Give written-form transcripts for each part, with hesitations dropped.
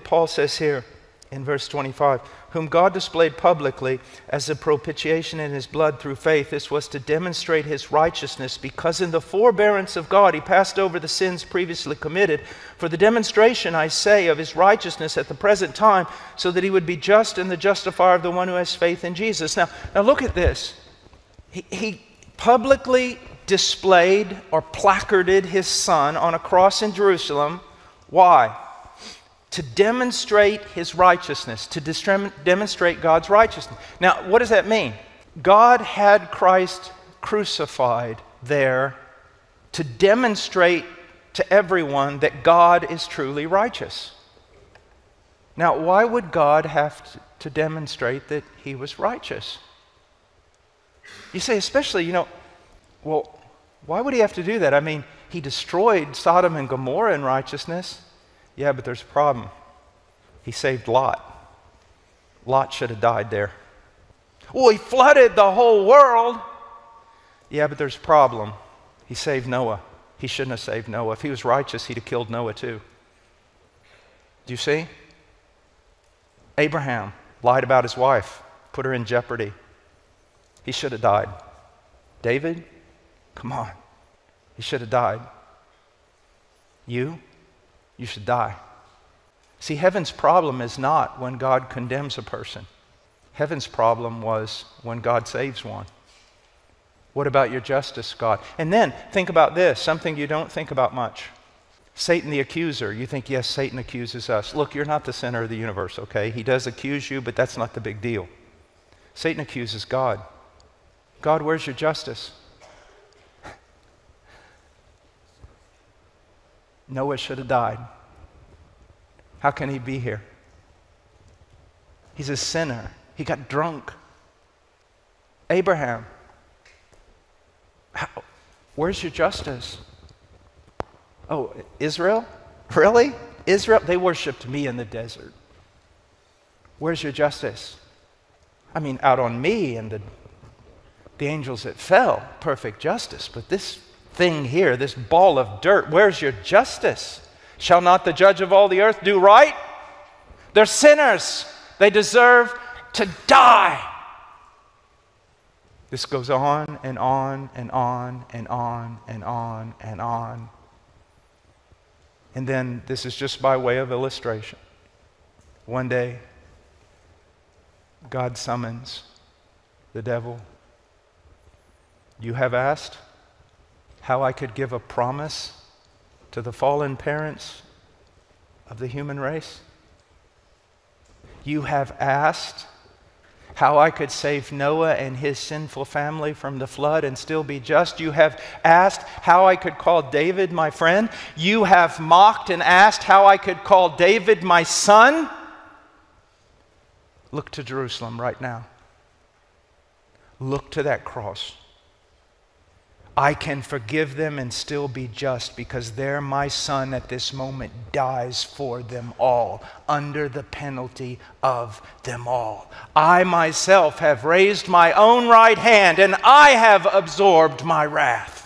Paul says here in verse 25, whom God displayed publicly as a propitiation in his blood through faith. This was to demonstrate his righteousness, because in the forbearance of God he passed over the sins previously committed, for the demonstration, I say, of his righteousness at the present time, so that he would be just and the justifier of the one who has faith in Jesus. Now look at this. He publicly displayed or placarded his son on a cross in Jerusalem. Why? To demonstrate his righteousness, to demonstrate God's righteousness. Now, what does that mean? God had Christ crucified there to demonstrate to everyone that God is truly righteous. Now, why would God have to demonstrate that he was righteous? You say, especially, well, why would he have to do that? I mean, he destroyed Sodom and Gomorrah in righteousness. Yeah, but there's a problem. He saved Lot. Lot should have died there. Well, he flooded the whole world. Yeah, but there's a problem. He saved Noah. He shouldn't have saved Noah. If he was righteous, he'd have killed Noah too. Do you see? Abraham lied about his wife, put her in jeopardy. He should have died. David, come on. He should have died. You should die. See, heaven's problem is not when God condemns a person. Heaven's problem was when God saves one. What about your justice, God? And then think about this, something you don't think about much. Satan the accuser. You think, yes, Satan accuses us. Look, you're not the center of the universe, okay? He does accuse you, but that's not the big deal. Satan accuses God. God, where's your justice? Noah should have died. How can he be here? He's a sinner. He got drunk. Abraham, where's your justice? Oh, Israel? Really? Israel? They worshiped me in the desert. Where's your justice? I mean, out on me and the angels that fell, perfect justice. But this thing here, this ball of dirt, where's your justice? Shall not the judge of all the earth do right? They're sinners. They deserve to die. This goes on and on and on and on and on and on. And then this is just by way of illustration. One day, God summons the devil. You have asked how I could give a promise to the fallen parents of the human race. You have asked how I could save Noah and his sinful family from the flood and still be just. You have asked how I could call David my friend. You have mocked and asked how I could call David my son. Look to Jerusalem right now. Look to that cross. I can forgive them and still be just, because there my son at this moment dies for them all, under the penalty of them all. I myself have raised my own right hand, and I have absorbed my wrath.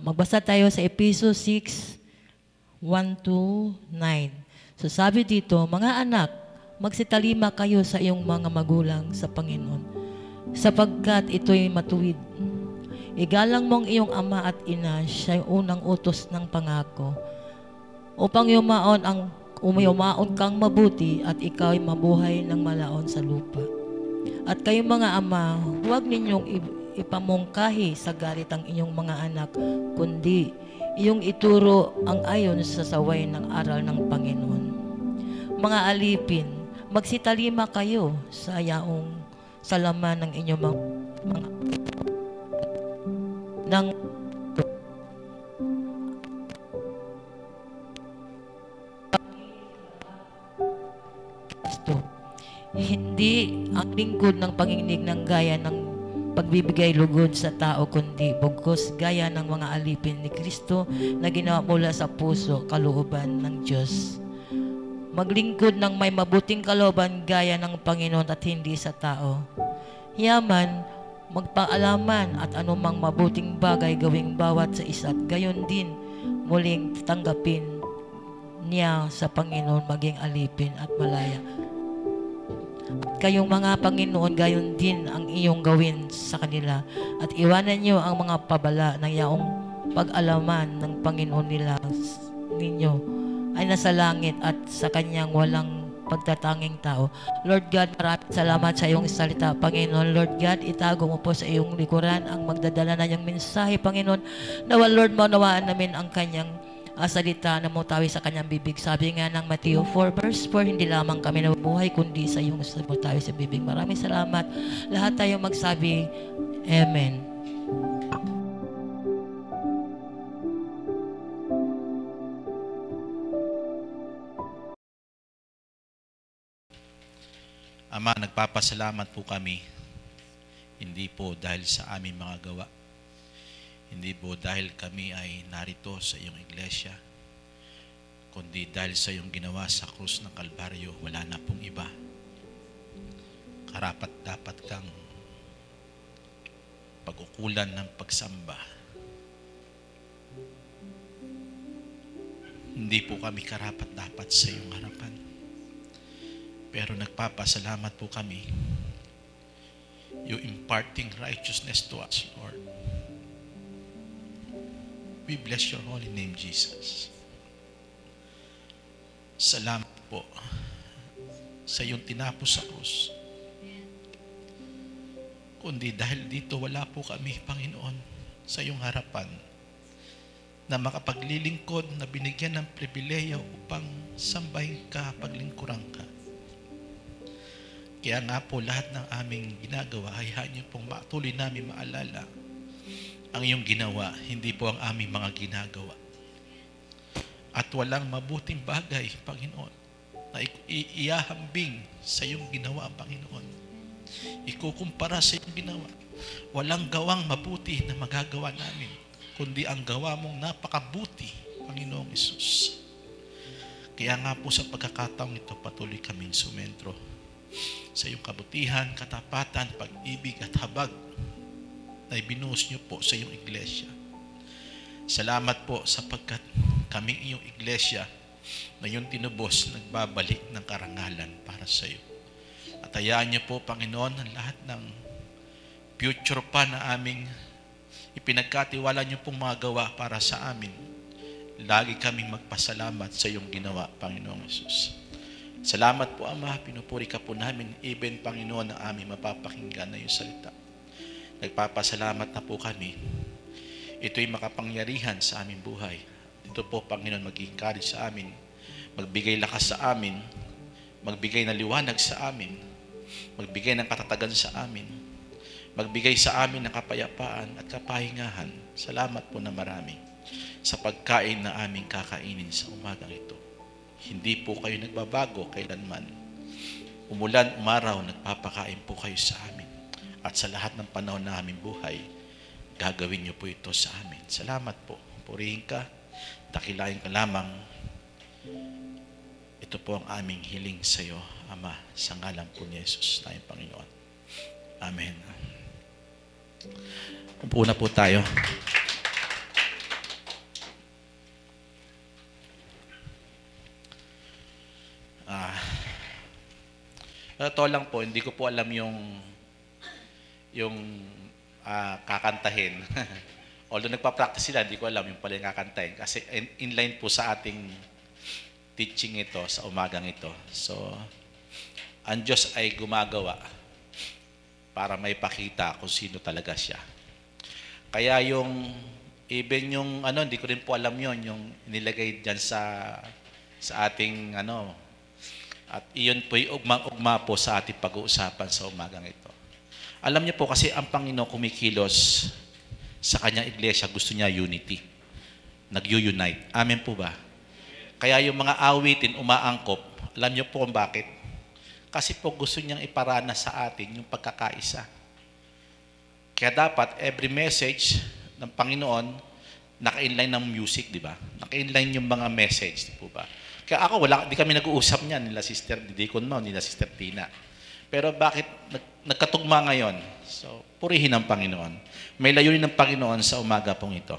Magbasa tayo sa Ephesians 6, 1-9. So sabi dito, mga anak, magsitalima kayo sa iyong mga magulang sa Panginoon, sapagkat ito'y matuwid. Igalang mo ang iyong ama at ina, siya yung unang utos ng pangako. Upang yumaon kang mabuti at ikaw ay mabuhay ng malaon sa lupa. At kayong mga ama, huwag ninyong ipamungkahi sa galit ang inyong mga anak, kundi iyong ituro ang ayon sa saway ng aral ng Panginoon. Mga alipin, magsitalima kayo sa yaong salaman ng inyong mga ng Kristo. Hindi ang lingkod ng panginginig ng gaya ng pagbibigay lugod sa tao, kundi bugkos gaya ng mga alipin ni Kristo na ginawa mula sa puso, kalooban ng Diyos. Maglingkod ng may mabuting kalooban gaya ng Panginoon at hindi sa tao. Yaman, magpaalaman at anumang mabuting bagay gawing bawat sa isa't gayon din muling tanggapin niya sa Panginoon maging alipin at malaya. Kayong mga Panginoon, gayon din ang iyong gawin sa kanila at iwanan niyo ang mga pabala ng yaong pag-alaman ng Panginoon ninyo ay nasa langit at sa kanyang walang pagtatanging tao. Lord God, maraming salamat sa iyong salita, Panginoon. Lord God, itago mo po sa iyong likuran ang magdadala na iyong mensahe, Panginoon. Nawa, Lord, maunawaan namin ang kanyang salita na mutawi sa kanyang bibig. Sabi nga ng Matthew 4 verse 4, hindi lamang kami nabubuhay kundi sa iyong mutawi sa bibig. Maraming salamat. Lahat tayo magsabi, Amen. Ama, nagpapasalamat po kami, hindi po dahil sa aming mga gawa, hindi po dahil kami ay narito sa iyong iglesia, kundi dahil sa iyong ginawa sa krus ng Kalbaryo. Wala na pong iba. Karapat dapat kang pag-ukulan ng pagsamba. Hindi po kami karapat dapat sa iyong harapan. Pero nagpapasalamat po kami, you imparting righteousness to us, Lord. We bless your holy name, Jesus. Salamat po sa iyong tinapos sa krus. Kundi dahil dito wala po kami, Panginoon, sa iyong harapan na makapaglilingkod na binigyan ng pribileyo upang sambahin ka, paglingkuran ka. Kaya nga po lahat ng aming ginagawa, hayaan niyo pong matuloy namin maalala ang iyong ginawa, hindi po ang aming mga ginagawa. At walang mabuting bagay, Panginoon, na iahambing sa iyong ginawa, Panginoon. Ikukumpara sa iyong ginawa. Walang gawang mabuti na magagawa namin, kundi ang gawa mong napakabuti, Panginoong Hesus. Kaya nga po sa pagkakataong ito, patuloy kaming sumentro sa iyong kabutihan, katapatan, pag-ibig at habag na ibinuhos niyo po sa iyong iglesia. Salamat po sapagkat kaming iyong iglesia na iyong tinubos, nagbabalik ng karangalan para sa iyo. At hayaan niyo po, Panginoon, ang lahat ng future pa na aming ipinagkatiwala niyo pong mga gawa para sa amin. Lagi kaming magpasalamat sa iyong ginawa, Panginoong Hesus. Salamat po, Ama. Pinupuri ka po namin, even, Panginoon, ang aming mapapakinggan na iyong salita. Nagpapasalamat na po kami. Ito'y makapangyarihan sa aming buhay. Ito po, Panginoon, mag-encourage sa amin, magbigay lakas sa amin, magbigay ng liwanag sa amin, magbigay ng katatagan sa amin, magbigay sa amin ng kapayapaan at kapahingahan. Salamat po na marami sa pagkain na aming kakainin sa umagang ito. Hindi po kayo nagbabago kailanman. Umulan, umaraw, nagpapakain po kayo sa amin. At sa lahat ng panahon na aming buhay, gagawin niyo po ito sa amin. Salamat po. Purihin ka, dakilain ka lamang. Ito po ang aming hiling sa iyo, Ama, sa ngalan po ni Jesus, tayong Panginoon. Amen. Upo na po tayo. Ito lang po, hindi ko po alam yung kakantahin. Although nagpa-practice sila, hindi ko alam yung pala yung kakantahin. Kasi inline po sa ating teaching ito, sa umagang ito. So, ang Diyos ay gumagawa para may pakita kung sino talaga siya. Kaya even yung, hindi ko rin po alam yon yung nilagay dyan sa ating, at iyon po yung ugma po sa ating pag-uusapan sa umagang ito. Alam niyo po kasi ang Panginoon kumikilos sa kanyang iglesia, gusto niya unity. Nag-unite. Amen po ba? Kaya yung mga awitin umaangkop, alam niyo po kung bakit? Kasi po gusto niyang iparana sa atin yung pagkakaisa. Kaya dapat every message ng Panginoon naka-inline ng music, di ba? Naka-inline yung mga message, di po ba? Kaya ako, di kami nag-uusap niyan nila Sister Didicon mo, nila Sister Tina. Pero bakit nagkatugma ngayon? So, purihin ang Panginoon. May layunin ng Panginoon sa umaga pong ito.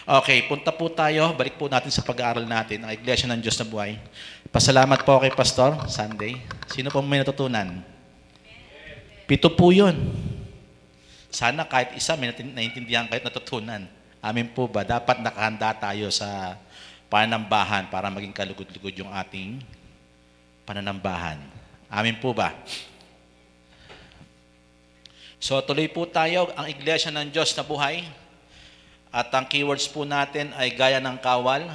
Okay, punta po tayo. Balik po natin sa pag-aaral natin, ang Iglesia ng Diyos na Buhay. Pasalamat po kay Pastor Sunday. Sino po may natutunan? 7 po yun. Sana kahit isa may naintindihan kahit natutunan. Amin po ba? Dapat nakahanda tayo sa pananambahan para maging kalugod-lugod yung ating pananambahan. Amin po ba? So tuloy po tayo, ang Iglesia ng Diyos na Buhay. At ang keywords po natin ay gaya ng kawal,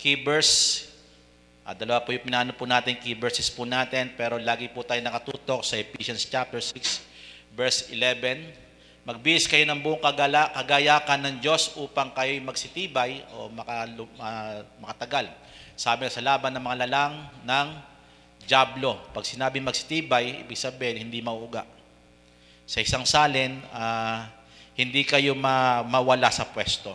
key verse. Dalawa po yung pinano po natin, key verses po natin, pero lagi po tayo nakatutok sa Ephesians chapter 6, verse 11. Magbihis kayo ng buong kagayakan ng Diyos upang kayo magsitibay o makatagal. Sabi sa laban ng mga lalang ng dyablo. Pag sinabi magsitibay, ibig sabihin hindi mauuga. Sa isang salin, hindi kayo mawala sa pwesto.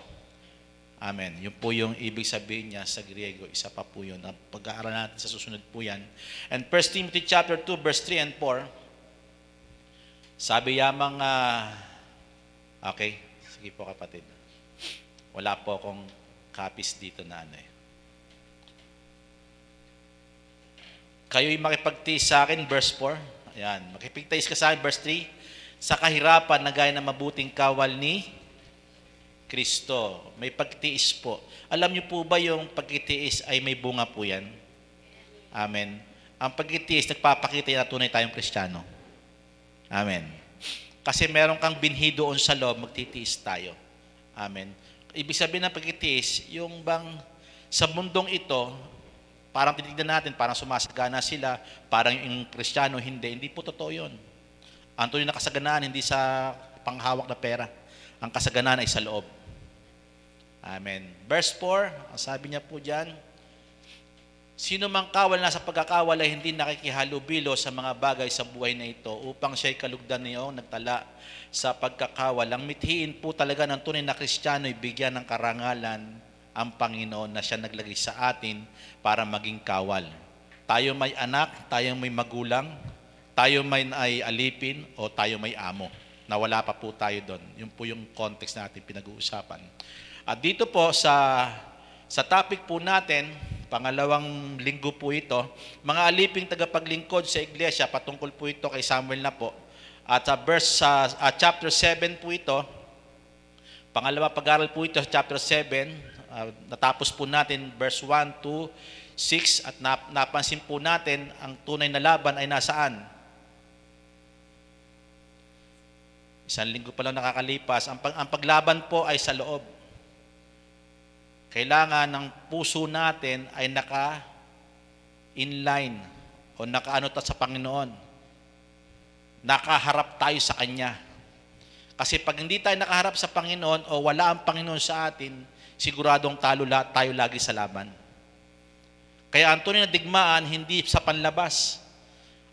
Amen. Yun po yung ibig sabihin niya sa Griego. Isa pa po yun. Pag-aaral natin sa susunod po yan. And 1 Timothy chapter 2, verse 3 and 4, sabi yamang, okay, sige po kapatid. Wala po akong copies dito na Kayo'y makipagtiis sa akin, verse 4. Ayan, makipagtiis ka sa akin, verse 3. Sa kahirapan na gaya ng mabuting kawal ni Kristo. May pagtiis po. Alam niyo po ba yung pagtitiis ay may bunga po yan? Amen. Ang pagtitiis, nagpapakita yan na tunay tayong Kristiyano. Amen. Kasi meron kang binhi doon sa loob, magtitiis tayo. Amen. Ibig sabihin ng pagtitiis, yung bang sa mundong ito, parang titignan natin, parang sumasagana sila, parang yung Kristiyano, hindi po totoo yun. Ang tunay na kasaganaan, hindi sa panghawak na pera. Ang kasaganaan ay sa loob. Amen. Verse 4, ang sabi niya po dyan, sino mang kawal na sa pagkakawal ay hindi nakikihalubilo sa mga bagay sa buhay na ito upang siya'y kalugdan niyong nagtala sa pagkakawal. Ang mithiin po talaga ng tunay na Kristiyano ay bigyan ng karangalan ang Panginoon na siya naglagay sa atin para maging kawal. Tayo may anak, tayo may magulang, tayo may ay alipin o tayo may amo. Nawala pa po tayo doon. Yun po yung context natin pinag-uusapan. At dito po sa topic po natin, pangalawang linggo po ito, mga aliping tagapaglingkod sa iglesia, patungkol po ito kay Samuel na po. At sa chapter 7 po ito, pangalawa pag-aral po ito sa chapter 7, natapos po natin verse 1 to 6 at napansin po natin ang tunay na laban ay nasaan? Isang linggo pa lang nakakalipas. Ang paglaban po ay sa loob. Kailangan ng puso natin ay naka-inline o nakaano sa Panginoon. Nakaharap tayo sa Kanya. Kasi pag hindi tayo nakaharap sa Panginoon o wala ang Panginoon sa atin, siguradong tayo lagi sa laban. Kaya ang tunay na digmaan, hindi sa panlabas.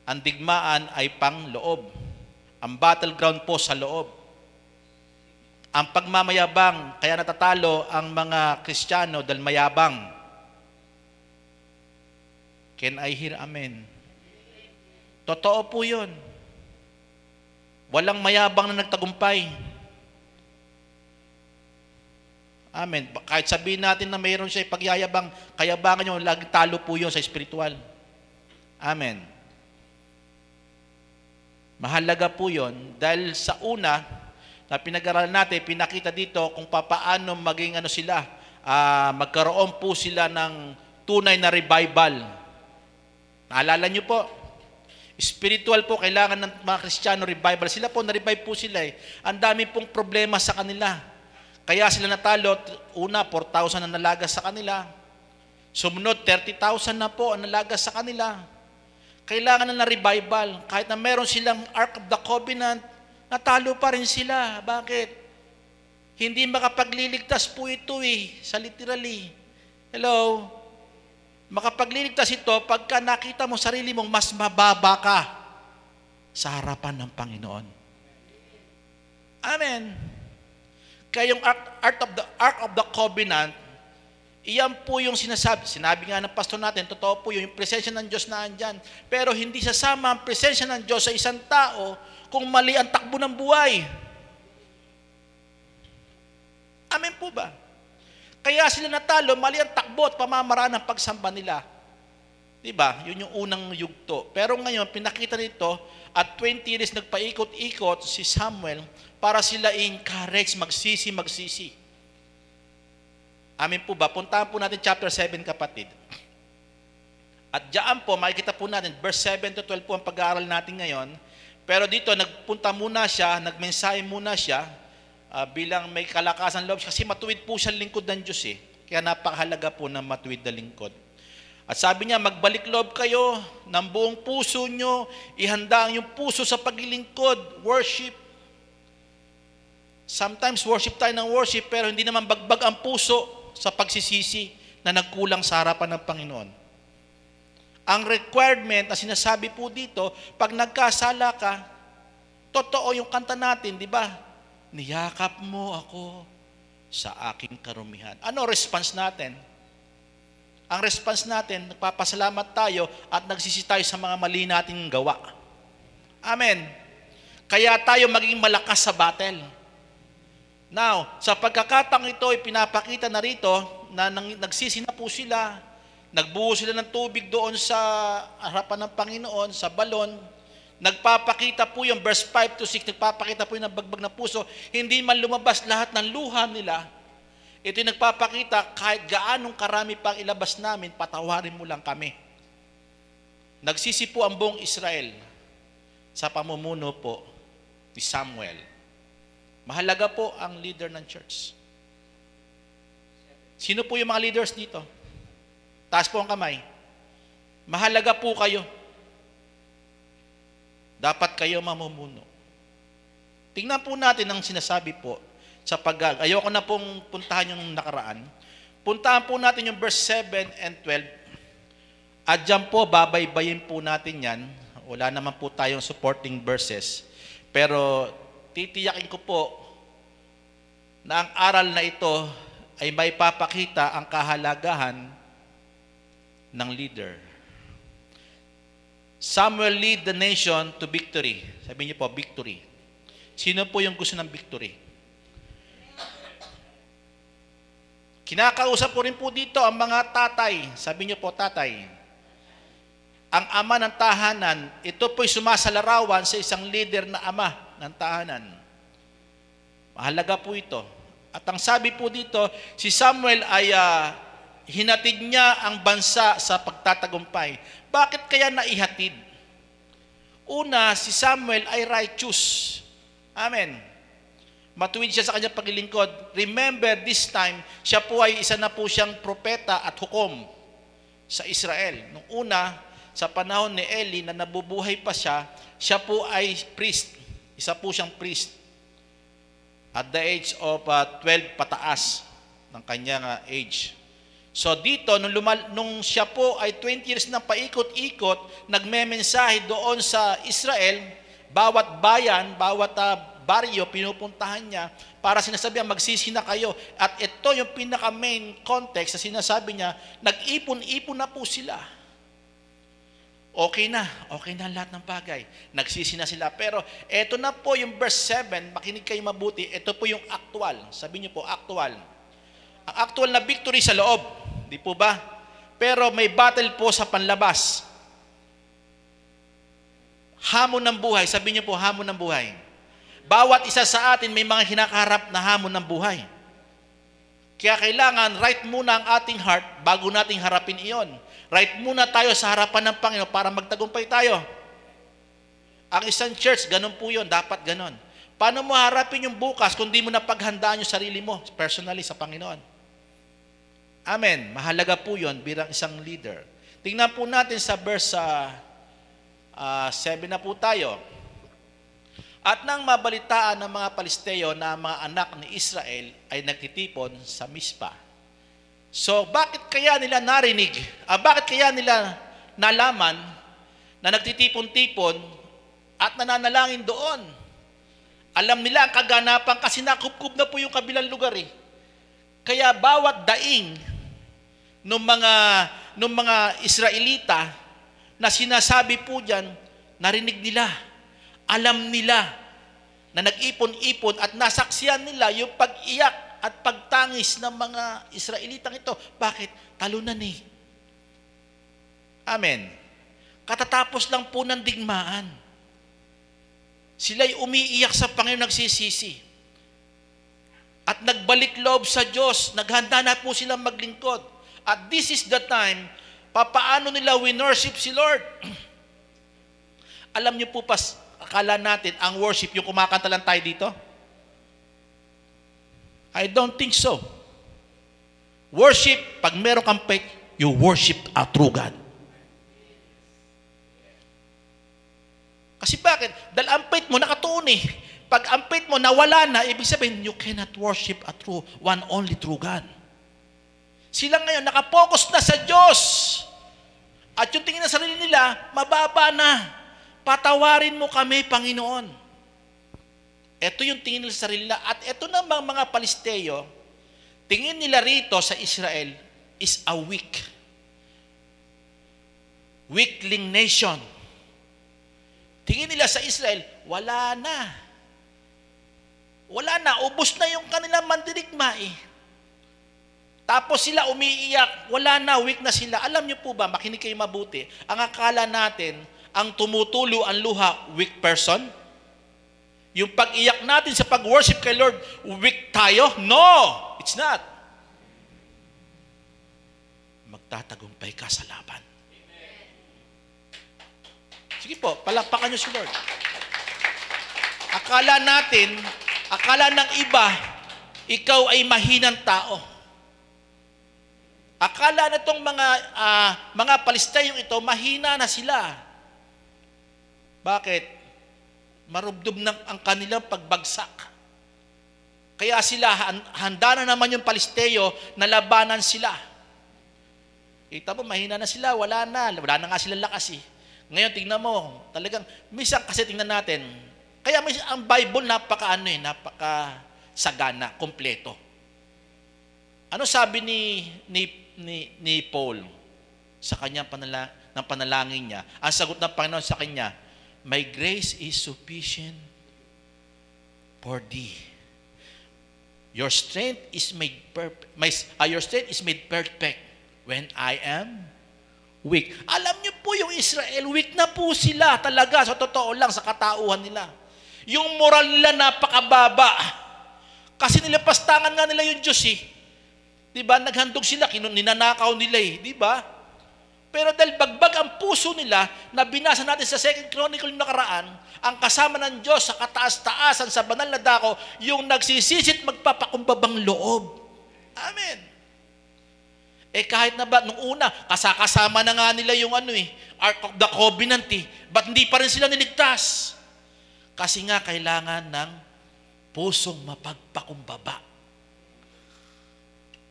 Ang digmaan ay pang-loob. Ang battleground po sa loob. Ang pagmamayabang, kaya natatalo ang mga Kristiyano dahil mayabang. Can I hear amen? Totoo po yun. Walang mayabang na nagtagumpay. Amen. Kahit sabihin natin na mayroon siya pagyayabang, kayabangan nyo, laging talo po yun sa spiritual. Amen. Mahalaga po yun dahil sa una, na pinag-aralan natin, pinakita dito kung paano maging sila, magkaroon po sila ng tunay na revival. Naalala nyo po, spiritual po, kailangan ng mga Kristiyano revival. Sila po, na-revive po sila eh. Ang dami pong problema sa kanila. Kaya sila natalo, una, 4,000 ang nalagas sa kanila. Sumunod, 30,000 na po ang nalagas sa kanila. Kailangan na revival. Kahit na meron silang Ark of the Covenant, natalo pa rin sila. Bakit? Hindi makapagliligtas po ito sa literally. Hello? Makapagliligtas ito pagka nakita mo sarili mong mas mababa ka sa harapan ng Panginoon. Amen. Kaya yung Ark of the Covenant, iyan po yung sinabi nga ng pastor natin, totoo po yung presensya ng Diyos na andyan. Pero hindi sasama ang presensya ng Diyos sa isang tao kung mali ang takbo ng buhay. Amen po ba? Kaya sila natalo, mali ang takbo at pamamaraan ng pagsamba nila. Diba? Yun yung unang yugto. Pero ngayon, pinakita nito, at 20 years nagpaikot-ikot si Samuel para sila encourage, magsisi. Amen po ba? Puntahan po natin chapter 7, kapatid. At diyan po, makikita po natin, verse 7 to 12 po ang pag-aaral natin ngayon. Pero dito, nagpunta muna siya, nagmensahe muna siya, bilang may kalakasan loob, kasi matuwid po siya lingkod ng Diyos eh. Kaya napakahalaga po na matuwid na lingkod. At sabi niya, magbalik loob kayo ng buong puso nyo, ihanda ang yung puso sa paglilingkod, worship. Sometimes worship tayo ng worship, pero hindi naman bagbag ang puso sa pagsisisi na nagkulang sa harapan ng Panginoon. Ang requirement na sinasabi po dito, pag nagkasala ka, totoo yung kanta natin, di ba? Niyakap mo ako sa aking karumihan. Ano response natin? Ang response natin, nagpapasalamat tayo at nagsisi tayo sa mga mali nating gawa. Amen. Kaya tayo maging malakas sa battle. Now, sa pagkakataong ito, pinapakita na rito na nagsisi na po sila, nagbuo sila ng tubig doon sa harapan ng Panginoon, sa balon. Nagpapakita po yung verse 5 to 6, nagpapakita po yung bagbag na puso, hindi man lumabas lahat ng luha nila. Ito yung nagpapakita, kahit gaanong karami pang ilabas namin, patawarin mo lang kami. Nagsisi po ang buong Israel sa pamumuno po ni Samuel. Mahalaga po ang leader ng church. Sino po yung mga leaders dito? Taas po ang kamay. Mahalaga po kayo. Dapat kayo mamumuno. Tingnan po natin ang sinasabi po sa ayoko na pong puntahan yung nakaraan. Puntahan po natin yung verse 7 and 12. At dyan po, babaybayin po natin yan. Wala naman po tayong supporting verses. Pero titiyakin ko po na ang aral na ito ay may papakita ang kahalagahan ng leader. Samuel lead the nation to victory. Sabi niyo po, victory. Sino po yung gusto ng victory? Kinakausap ko rin po dito ang mga tatay. Sabi niyo po, tatay. Ang ama ng tahanan, ito po'y sumasalarawan sa isang leader na ama ng tahanan. Mahalaga po ito. At ang sabi po dito, si Samuel ay hinatid niya ang bansa sa pagtatagumpay. Bakit kaya naihatid? Una, si Samuel ay righteous. Amen. Matuwid siya sa kanyang paglilingkod. Remember, this time, siya po ay isa na po siyang propeta at hukom sa Israel. Nung una, sa panahon ni Eli na nabubuhay pa siya, siya po ay priest. Isa po siyang priest. At the age of 12 pataas ng kanyang age. So dito, nung siya po ay 20 years na paikot-ikot, nagmemensahe doon sa Israel, bawat bayan, bawat baryo, pinupuntahan niya, para sinasabihan, magsisi na kayo. At ito yung pinaka-main context na sinasabi niya, nag-ipon-ipon na po sila. Okay na lahat ng bagay. Nagsisi na sila. Pero ito na po yung verse 7, makinig kayo mabuti, ito po yung actual. Sabi niyo po, actual. Ang actual na victory sa loob. Di po ba? Pero may battle po sa panlabas. Hamon ng buhay. Sabi niyo po, hamon ng buhay. Bawat isa sa atin may mga kinakaharap na hamon ng buhay. Kaya kailangan right muna ang ating heart bago nating harapin iyon. Right muna tayo sa harapan ng Panginoon para magtagumpay tayo. Ang isang church, ganun po yun. Dapat ganun. Paano mo harapin yung bukas kung di mo napaghandaan yung sarili mo personally sa Panginoon? Amen. Mahalaga po yun bilang isang leader. Tingnan po natin sa verse 7 na po tayo. At nang mabalitaan ng mga Palisteo na mga anak ni Israel ay nagtitipon sa Mispa. So, bakit kaya nila narinig? Bakit kaya nila nalaman na nagtitipon-tipon at nananalangin doon? Alam nila ang kaganapan kasi nakupkup na po yung kabilang lugar eh. Kaya bawat daing ng mga Israelita na sinasabi po diyan, narinig nila. Alam nila na nag-ipon-ipon at nasaksiyan nila yung pag-iyak at pagtangis ng mga Israelitang ito. Bakit? Talunan eh. Amen. Katatapos lang po ng digmaan. Sila'y umiiyak sa Panginoon, nagsisisi. At nagbalik loob sa Diyos. Naghanda na po silang maglingkod. At this is the time, papaano nila winorship si Lord? Alam niyo po akala natin, ang worship, yung kumakanta lang tayo dito? I don't think so. Worship, pag meron kang faith, you worship a true God. Kasi bakit? Dahil ang faith mo nakatuon eh. Pag ang faith mo nawala na, ibig sabihin, you cannot worship a true, one only true God. Sila ngayon, nakapokus na sa Diyos. At yung tingin na sarili nila, mababa na. Patawarin mo kami, Panginoon. Ito yung tingin nila sa sarili nila. At ito namang mga Palisteo, tingin nila rito sa Israel is a weakling nation. Tingin nila sa Israel, wala na. Wala na, ubos na yung kanilang mandirigma eh. Tapos sila umiiyak, wala na, weak na sila. Alam niyo po ba, makinig kayo mabuti, ang akala natin, ang tumutulo ang luha, weak person? Yung pag-iyak natin sa pag-worship kay Lord, weak tayo? No! It's not. Magtatagumpay ka sa laban. Sige po, palakpakan niyo si Lord. Akala ng iba, ikaw ay mahinang tao. Akala na itong mga Palisteyong ito, mahina na sila. Bakit? Marubdob na ang kanilang pagbagsak. Kaya sila, handa na naman yung Palisteyo na labanan sila. Kita mo, mahina na sila, wala na nga silang lakas eh. Ngayon, tingnan mo, talagang, minsan kasi tingnan natin, kaya ang Bible napaka sagana, kompleto. Ano sabi ni Paul sa kanyang panalangin niya? Ang sagot ng Panginoon sa kanya, my grace is sufficient for thee. Your strength is made perfect when I am weak. Alam niyo po yung Israel, weak na po sila talaga sa totoo lang, sa katauhan nila. Yung moral nila napakababa. Kasi nilapastangan nga nila yung Diyos eh. Diba? Naghandog sila, ninanakaw nila eh. Diba? Pero dahil bagbag ang puso nila, na binasa natin sa 2 Chronicle yung nakaraan, ang kasama ng Diyos sa kataas-taasan, sa banal na dako, yung nagsisisit magpapakumbabang loob. Amen. Kahit na ba, nung una, kasama na nga nila yung Ark of the Covenant eh. Ba't hindi pa rin sila niligtas? Kasi nga kailangan ng pusong mapagpakumbaba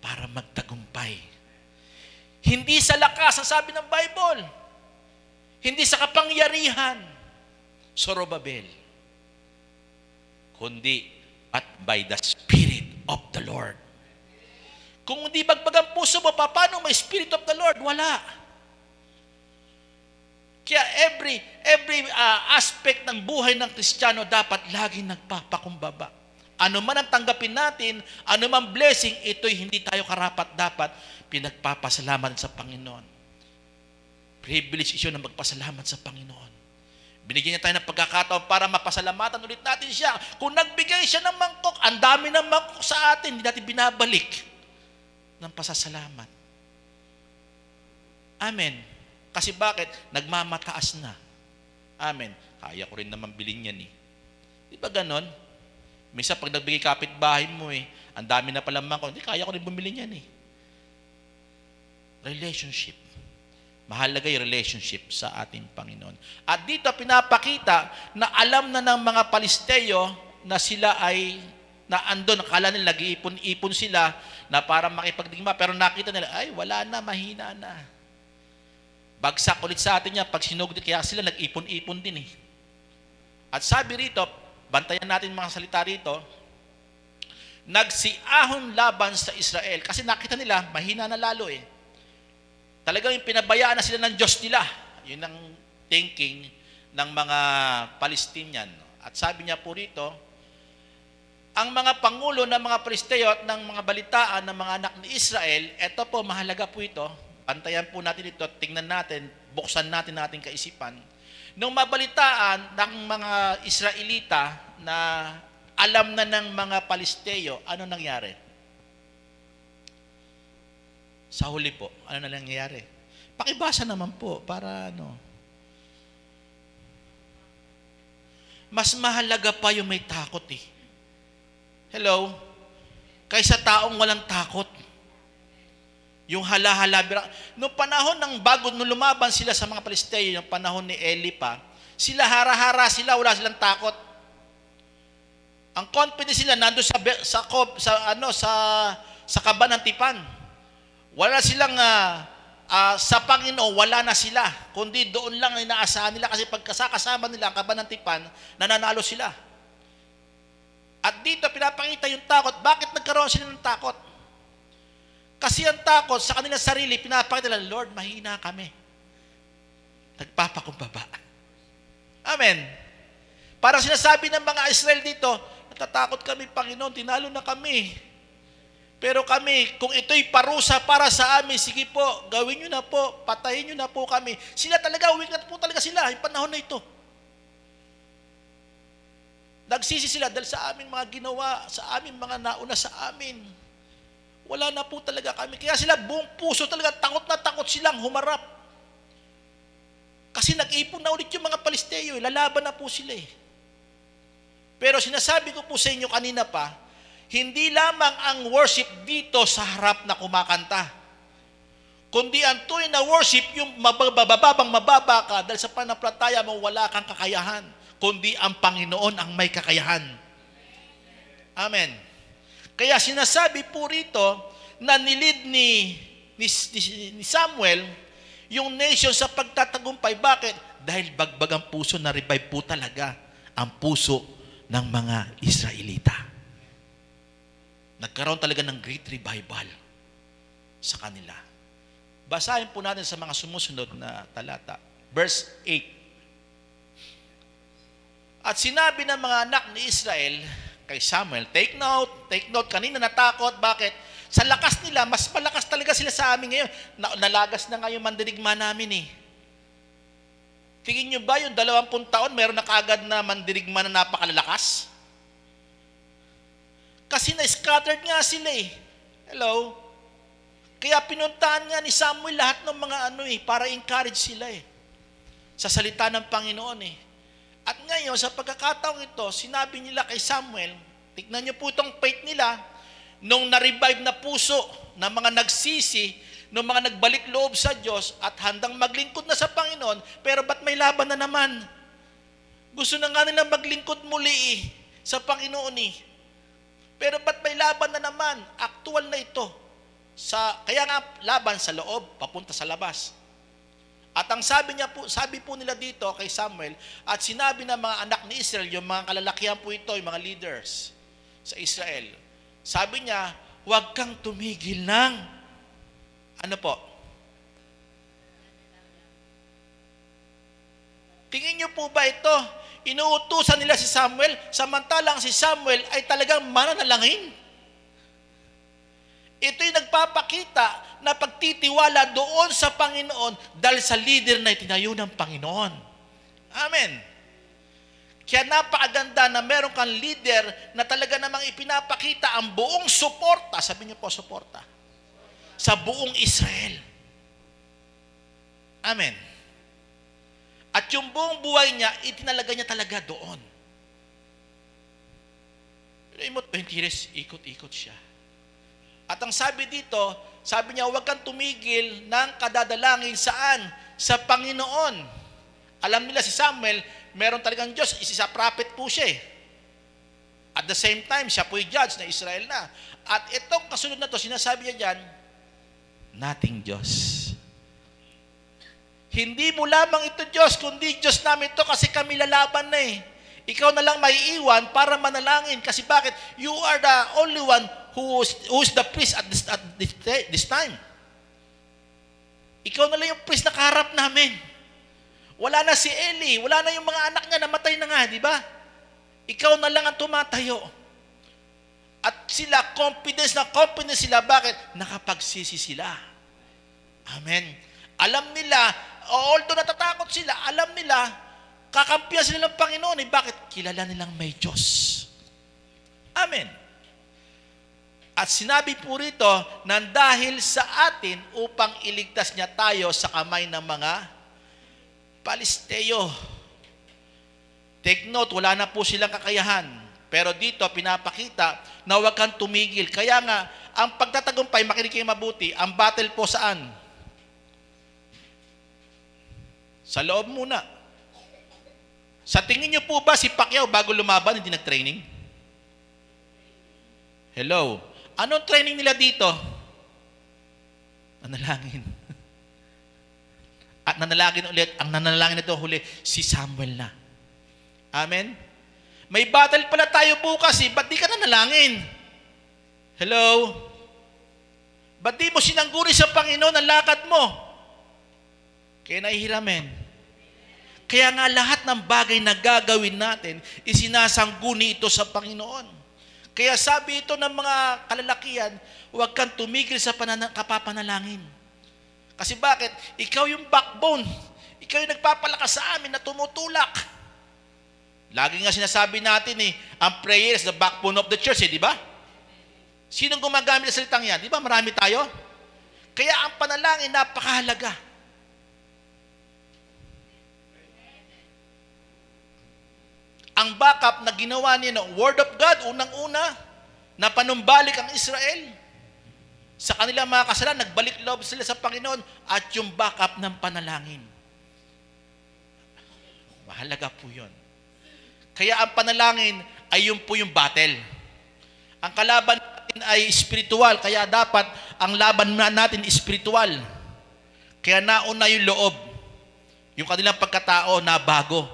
para magtagumpay. Hindi sa lakas, ang sabi ng Bible. Hindi sa kapangyarihan, Zorobabel, kundi at by the Spirit of the Lord. Kung hindi bagbag ang puso mo, paano may Spirit of the Lord? Wala. Kaya every aspect ng buhay ng Kristiyano dapat laging nagpapakumbaba. Ano man ang tanggapin natin, ano man blessing, ito'y hindi tayo karapat-dapat pinagpapasalamat sa Panginoon. Privilege isyo na magpasalamat sa Panginoon. Binigyan niya tayo ng pagkakataon para mapasalamatan ulit natin siya. Kung nagbigay siya ng mangkok, ang dami ng mangkok sa atin, hindi natin binabalik ng pasasalamat. Amen. Kasi bakit? Nagmamataas na. Amen. Kaya ko rin naman bilhin yan eh. Di ba ganon? Minsan pag nagbigay kapitbahay mo ang dami na palang mangkok, hindi, kaya ko rin bumili yan eh. Relationship. Mahalaga yung relationship sa ating Panginoon. At dito pinapakita na alam na ng mga Palisteo na sila ay naandun, akala nila nag-iipon-ipon sila na para makipagdigma, pero nakita nila, ay wala na, mahina na. Bagsak ulit sa atin niya, pag sinugod, kaya sila nag-ipon-ipon din eh. At sabi rito, bantayan natin mga salita rito, nagsiahon laban sa Israel, kasi nakita nila, mahina na lalo eh. Talagang yung pinabayaan na sila ng Diyos nila. Yun ang thinking ng mga Palestinian. At sabi niya po rito, ang mga pangulo ng mga Palesteo at ng mga balitaan ng mga anak ni Israel, eto po, mahalaga po ito. Pantayan po natin ito, tingnan natin, buksan natin ating kaisipan. Nung mabalitaan ng mga Israelita na alam na ng mga Palesteo, ano nangyari? Sa huli po, ano na lang nangyayari? Pakibasa naman po para mas mahalaga pa yung may takot eh. Hello? Kaysa taong walang takot. Yung hala-hala. Noong panahon ng bago, nung lumaban sila sa mga Palesteo, yung panahon ni Eli pa, sila hara-hara sila, wala silang takot. Ang confidence sila nandun sa kaba ng tipan. Wala silang sa Panginoon, wala na sila. Kundi doon lang ay inaasahan nila kasi pagkasakasama nila ang kaba ng tipan, nananalo sila. At dito pinapakita yung takot. Bakit nagkaroon sila ng takot? Kasi ang takot sa kanilang sarili, pinapakita nila, Lord, mahina kami. Nagpapakumbaba. Amen. Parang sinasabi ng mga Israel dito, natatakot kami, Panginoon, tinalo na kami. Pero kami, kung ito'y parusa para sa amin, sige po, gawin nyo na po, patayin nyo na po kami. Sila talaga, uwingat po talaga sila, yung panahon na ito. Nagsisi sila dahil sa aming mga ginawa, sa aming mga nauna sa amin. Wala na po talaga kami. Kaya sila buong puso talaga, takot na takot silang humarap. Kasi nag-ipon na ulit yung mga Palesteo, lalaban na po sila eh. Pero sinasabi ko po sa inyo kanina pa, hindi lamang ang worship dito sa harap na kumakanta, kundi ang tunay na worship yung mababa ka dahil sa pananampalataya mo wala kang kakayahan, kundi ang Panginoon ang may kakayahan. Amen. Kaya sinasabi po rito na nilid ni Samuel yung nation sa pagtatagumpay. Bakit? Dahil bagbag ang puso, na-revive po talaga ang puso ng mga Israelita. Nagkaroon talaga ng great revival sa kanila. Basahin po natin sa mga sumusunod na talata. Verse 8. At sinabi ng mga anak ni Israel kay Samuel, take note, kanina natakot. Bakit? Sa lakas nila, mas malakas talaga sila sa amin ngayon. Nalagas na nga yung mandirigma namin eh. Tingin nyo ba yung 20 taon, meron na kaagad na mandirigma na napakalalakas? Kasi na-scattered nga sila eh. Hello? Kaya pinuntahan nga ni Samuel lahat ng mga para encourage sila eh. Sa salita ng Panginoon eh. At ngayon, sa pagkakataong ito, sinabi nila kay Samuel, tignan niyo po itong faith nila, nung na-revive na puso ng mga nagsisi, ng mga nagbalik loob sa Diyos at handang maglingkod na sa Panginoon, pero ba't may laban na naman? Gusto na nga nila maglingkod muli sa Panginoon eh. Pero ba't may laban na naman? Actual na ito. Kaya nga laban sa loob, papunta sa labas. At ang sabi po nila dito kay Samuel, at sinabi ng mga anak ni Israel, yung mga kalalakihan po ito, yung mga leaders sa Israel, sabi niya, huwag kang tumigil ng, tingin niyo po ba ito? Inuutusan nila si Samuel, samantalang si Samuel ay talagang mananalangin. Ito'y nagpapakita na pagtitiwala doon sa Panginoon dahil sa leader na itinayo ng Panginoon. Amen. Kaya napakaganda na meron kang leader na talaga namang ipinapakita ang buong suporta, sabi niyo po suporta, sa buong Israel. Amen. At yung buong buhay niya, itinalaga niya talaga doon. Imot 20 years, ikot-ikot siya. At ang sabi dito, sabi niya, huwag kang tumigil ng kadadalangin saan? Sa Panginoon. Alam nila si Samuel, meron talagang Diyos, isa prophet po siya eh. At the same time, siya po'y judge na Israel na. At itong kasunod na to, sinasabi niya dyan, nating Diyos. Hindi mo lamang ito Diyos, kundi Diyos namin ito kasi kami lalaban na eh. Ikaw na lang maiiwan para manalangin. Kasi bakit? You are the only one who's the priest at this time. Ikaw na lang yung priest na kaharap namin. Wala na si Eli, wala na yung mga anak niya, namatay na nga, di ba? Ikaw na lang ang tumatayo. At sila, confidence sila. Bakit? Nakapagsisi sila. Amen. Alam nila, although natatakot sila, alam nila, kakampiyan sila ng Panginoon. Bakit? Kilala nilang may Diyos. Amen. At sinabi po rito, na dahil sa atin upang iligtas niya tayo sa kamay ng mga Palisteo. Take note, wala na po silang kakayahan. Pero dito, pinapakita na huwag kang tumigil. Kaya nga, ang pagtatagumpay, makinig kayo mabuti, ang battle po saan? Sa loob muna. Sa tingin niyo po ba si Pacquiao bago lumaban, hindi nag-training? Hello? Anong training nila dito? Nanalangin. At nanalangin ulit, ang nanalangin nito huli, si Samuel na. Amen? May battle pala tayo bukas eh, ba't di ka nanalangin? Hello? Ba't di mo sinangguni sa Panginoon ang lakad mo? Kaya nahihiramin. Kaya nga lahat ng bagay na gagawin natin, isinasangguni ito sa Panginoon. Kaya sabi ito ng mga kalalakihan, huwag kang tumigil sa kapapanalangin. Kasi bakit? Ikaw yung backbone. Ikaw yung nagpapalakas sa amin na tumutulak. Lagi nga sinasabi natin ang prayer is the backbone of the church, di ba? Sinong gumagamit ng salitang yan? Di ba marami tayo? Kaya ang panalangin napakahalaga. Ang backup na ginawa niya ng Word of God, unang-una, na panumbalik ang Israel. Sa kanilang mga kasalanan, nagbalik loob sila sa Panginoon at yung backup ng panalangin. Mahalaga po yun. Kaya ang panalangin ay yun po yung battle. Ang kalaban natin ay spiritual, kaya dapat ang laban natin spiritual. Kaya nauna yung loob. Yung kanilang pagkatao na bago.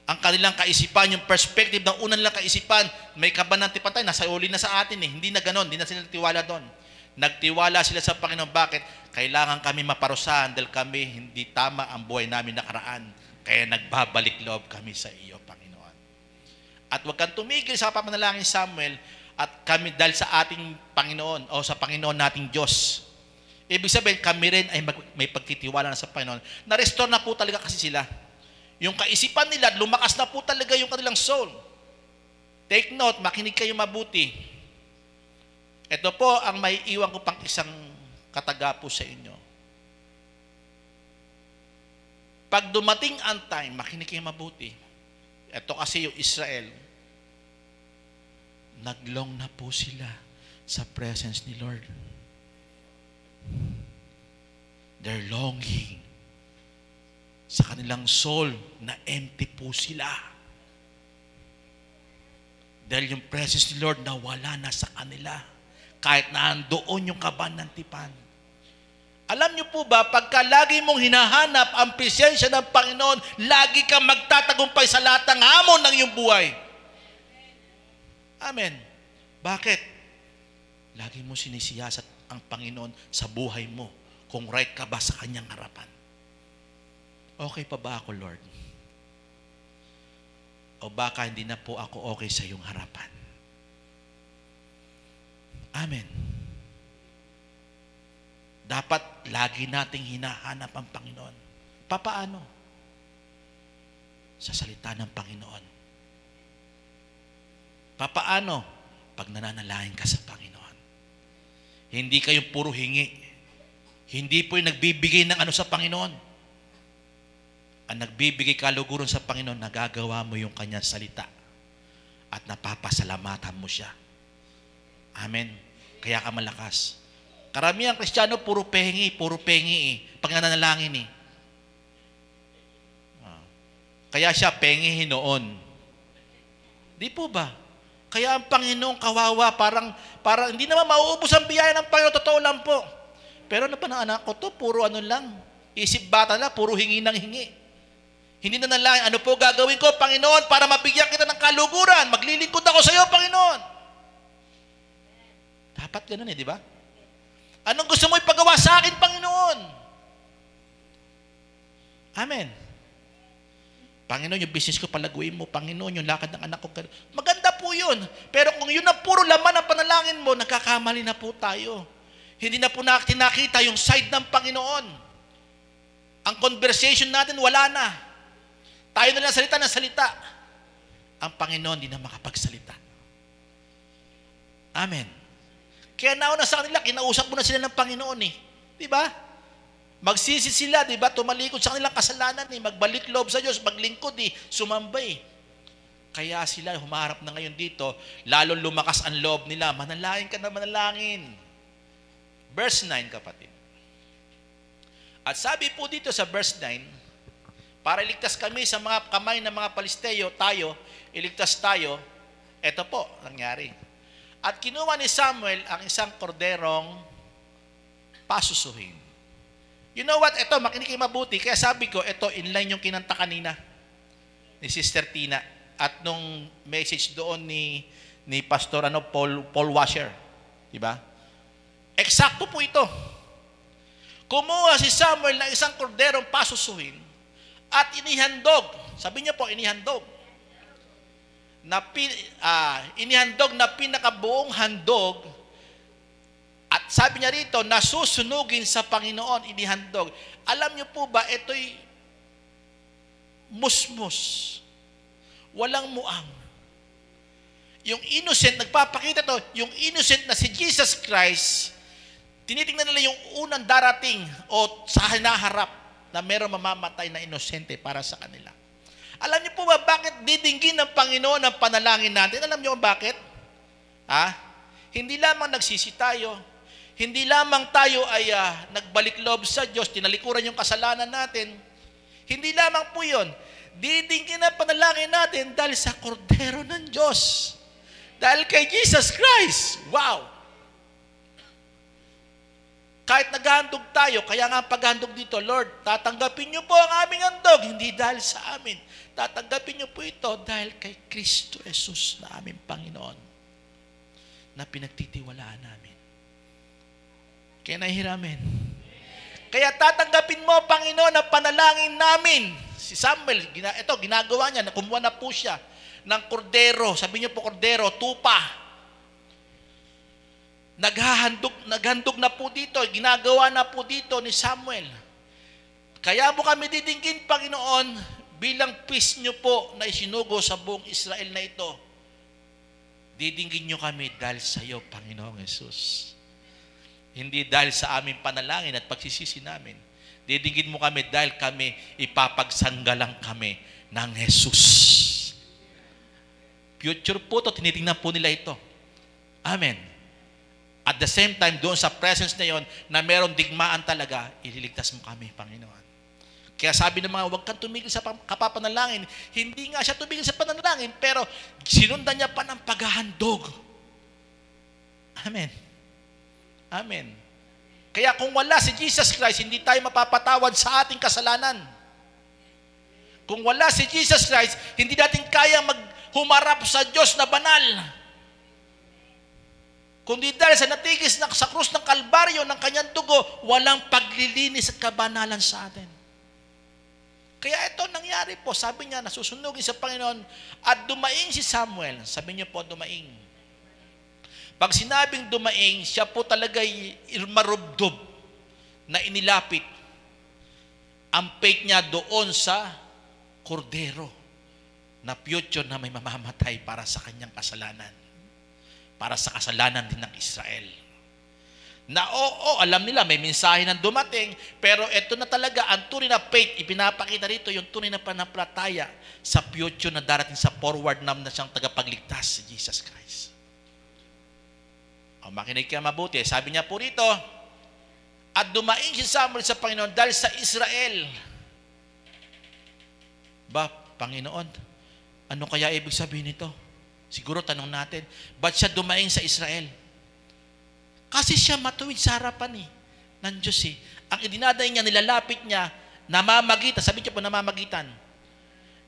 Ang kanilang kaisipan, yung perspective ng unang nilang kaisipan, may kabanantipan tayo, nasa uli na sa atin hindi na ganon, hindi na sila nagtiwala doon. Nagtiwala sila sa Panginoon. Bakit? Kailangan kami maparusahan dahil kami hindi tama ang buhay namin nakaraan. Kaya nagbabalik loob kami sa iyo, Panginoon. At huwag kang tumigil sa pamanalangin, Samuel, at kami dahil sa ating Panginoon o sa Panginoon nating Diyos. Ibig sabihin, kami rin ay may pagtitiwala na sa Panginoon. Na-restore na po talaga kasi sila. Yung kaisipan nila, lumakas na po talaga yung kanilang soul. Take note, makinig kayo mabuti. Ito po ang may iwan ko pang isang kataga po sa inyo. Pag dumating ang time, makinig kayo mabuti. Ito kasi yung Israel, naglong na po sila sa presence ni Lord. They're longing. Sa kanilang soul, na empty po sila. Dahil yung presence ni Lord nawala na sa kanila. Kahit na andoon yung kabanantipan. Alam niyo po ba, pagka lagi mong hinahanap ang presensya ng Panginoon, lagi kang magtatagumpay sa lahat ng hamon ng iyong buhay. Amen. Bakit? Lagi mo sinisiyasat ang Panginoon sa buhay mo kung right ka ba sa kanyang harapan. Okay pa ba ako, Lord? O baka hindi na po ako okay sa iyong harapan? Amen. Dapat lagi nating hinahanap ang Panginoon. Papaano? sa salita ng Panginoon. Papaano? Pag nananalangin ka sa Panginoon. Hindi kayo puro hingi. Hindi po yung nagbibigay ng ano sa Panginoon. Ang nagbibigay kaluguran sa Panginoon, nagagawa mo yung kanyang salita at napapasalamatan mo siya. Amen. Kaya ka malakas. Karamihan Kristiyano, puro pengi pag nananalangin Kaya siya pengihin noon. Di po ba? Kaya ang Panginoon kawawa, parang hindi naman mauubos ang biyaya ng Panginoon, totoo lang po. Pero ano pa ng anak ko to, puro ano lang, isip bata na, puro hingi ng hingi. Hindi na nalangin, ano po gagawin ko, Panginoon, para mabigyan kita ng kaluguran, maglilingkod ako sa iyo, Panginoon. Dapat ganun di ba? Anong gusto mo ipagawa sa akin, Panginoon? Amen. Panginoon, yung business ko palaguin mo. Panginoon, yung lakad ng anak ko. Maganda po yun. Pero kung yun na puro laman ng panalangin mo, nagkakamali na po tayo. Hindi na po nakita yung side ng Panginoon. Ang conversation natin, wala na. Tayo na lang salita ng salita. Ang Panginoon, hindi na makapagsalita. Amen. Kaya nauna sa kanila, kinausap mo na sila ng Panginoon Di ba? Magsisi sila, di ba? Tumalikod sa kanilang kasalanan magbalik loob sa Diyos, maglingkod sumambay. Kaya sila humarap na ngayon dito, lalo lumakas ang loob nila. Manalangin ka na manalangin. Verse 9, kapatid. At sabi po dito sa verse 9, para iligtas kami sa mga kamay ng mga Palisteo, iligtas tayo, eto po, nangyari. At kinuha ni Samuel ang isang korderong pasusuhin. You know what? Ito, makinig kayo mabuti. Kaya sabi ko, ito, inline yung kinanta kanina ni Sister Tina. At nung message doon ni Pastor Paul Washer. Diba? Eksakto po ito. Kumuha si Samuel ng isang korderong pasusuhin at inihandog. Sabi niya po, inihandog. Inihandog na pinakabuong handog. At sabi niya rito, nasusunugin sa Panginoon, inihandog. Alam niyo po ba, ito'y musmus. Walang muang. Yung innocent, nagpapakita to, yung innocent na si Jesus Christ, tinitingnan nila yung unang darating o sa hinaharap na meron mamamatay na inosente para sa kanila. Alam niyo po ba, bakit didinggin ng Panginoon ang panalangin natin? Alam niyo bakit? Hindi lamang nagsisi tayo, hindi lamang tayo ay nagbalik loob sa Diyos, tinalikuran yung kasalanan natin. Hindi lamang po yun. Didingin na panalangin natin dahil sa kordero ng Diyos. Dahil kay Jesus Christ. Wow! Kahit naghahandog tayo, kaya nga paghandog dito, Lord, tatanggapin niyo po ang aming handog, hindi dahil sa amin. Tatanggapin niyo po ito dahil kay Kristo Jesus na aming Panginoon na pinagtitiwalaan namin. Kaya nahihiramin. Kaya tatanggapin mo, Panginoon, ang panalangin namin. Si Samuel, ginagawa niya, kumuha na po siya ng kordero. Sabi niyo po, kordero, tupa. Naghandog na po dito, ginagawa na po dito ni Samuel. Kaya mo kami didinggin, Panginoon, bilang peace niyo po na isinugo sa buong Israel na ito. Didinggin niyo kami dahil sa iyo, Panginoong Jesus. Hindi dahil sa aming panalangin at pagsisisi namin. Didinggin mo kami dahil kami ipapagsanggalang kami ng Jesus. Future po ito, tinitingnan po nila ito. Amen. At the same time, doon sa presence na yon, na merong digmaan talaga, ililigtas mo kami, Panginoon. Kaya sabi ng mga, huwag kang tumigil sa kapapanalangin. Hindi nga siya tumigil sa panalangin, pero sinundan niya pa ng paghahandog. Amen. Amen. Kaya kung wala si Jesus Christ, hindi tayo mapapatawad sa ating kasalanan. Kung wala si Jesus Christ, hindi natin kaya maghumarap sa Diyos na banal. Kundi dahil sa natigis sa krus ng Kalbaryo ng kanyang dugo, walang paglilinis at kabanalan sa atin. Kaya ito nangyari po. Sabi niya, nasusunugin sa Panginoon at dumaing si Samuel. Sabi niyo po, dumaing. Pag sinabing dumaing, siya po talaga'y marubdob na inilapit ang faith niya doon sa kordero. na future na may mamamatay para sa kanyang kasalanan. Para sa kasalanan din ng Israel. Na oo, alam nila may mensahe na dumating, pero ito na talaga ang tunay na faith, ipinapakita dito yung tunay na pananampalataya sa future na darating sa forward na siyang tagapagligtas, si Jesus Christ. Makinig ka mabuti. Sabi niya po rito, at dumaing si Samuel sa Panginoon dahil sa Israel. Ba, Panginoon, ano kaya ibig sabihin nito? Siguro tanong natin, ba't siya dumaing sa Israel? Kasi siya matuwid sa harapan ng Diyos Ang idinaday niya, nilalapit niya, namamagitan. Sabi niya po, namamagitan.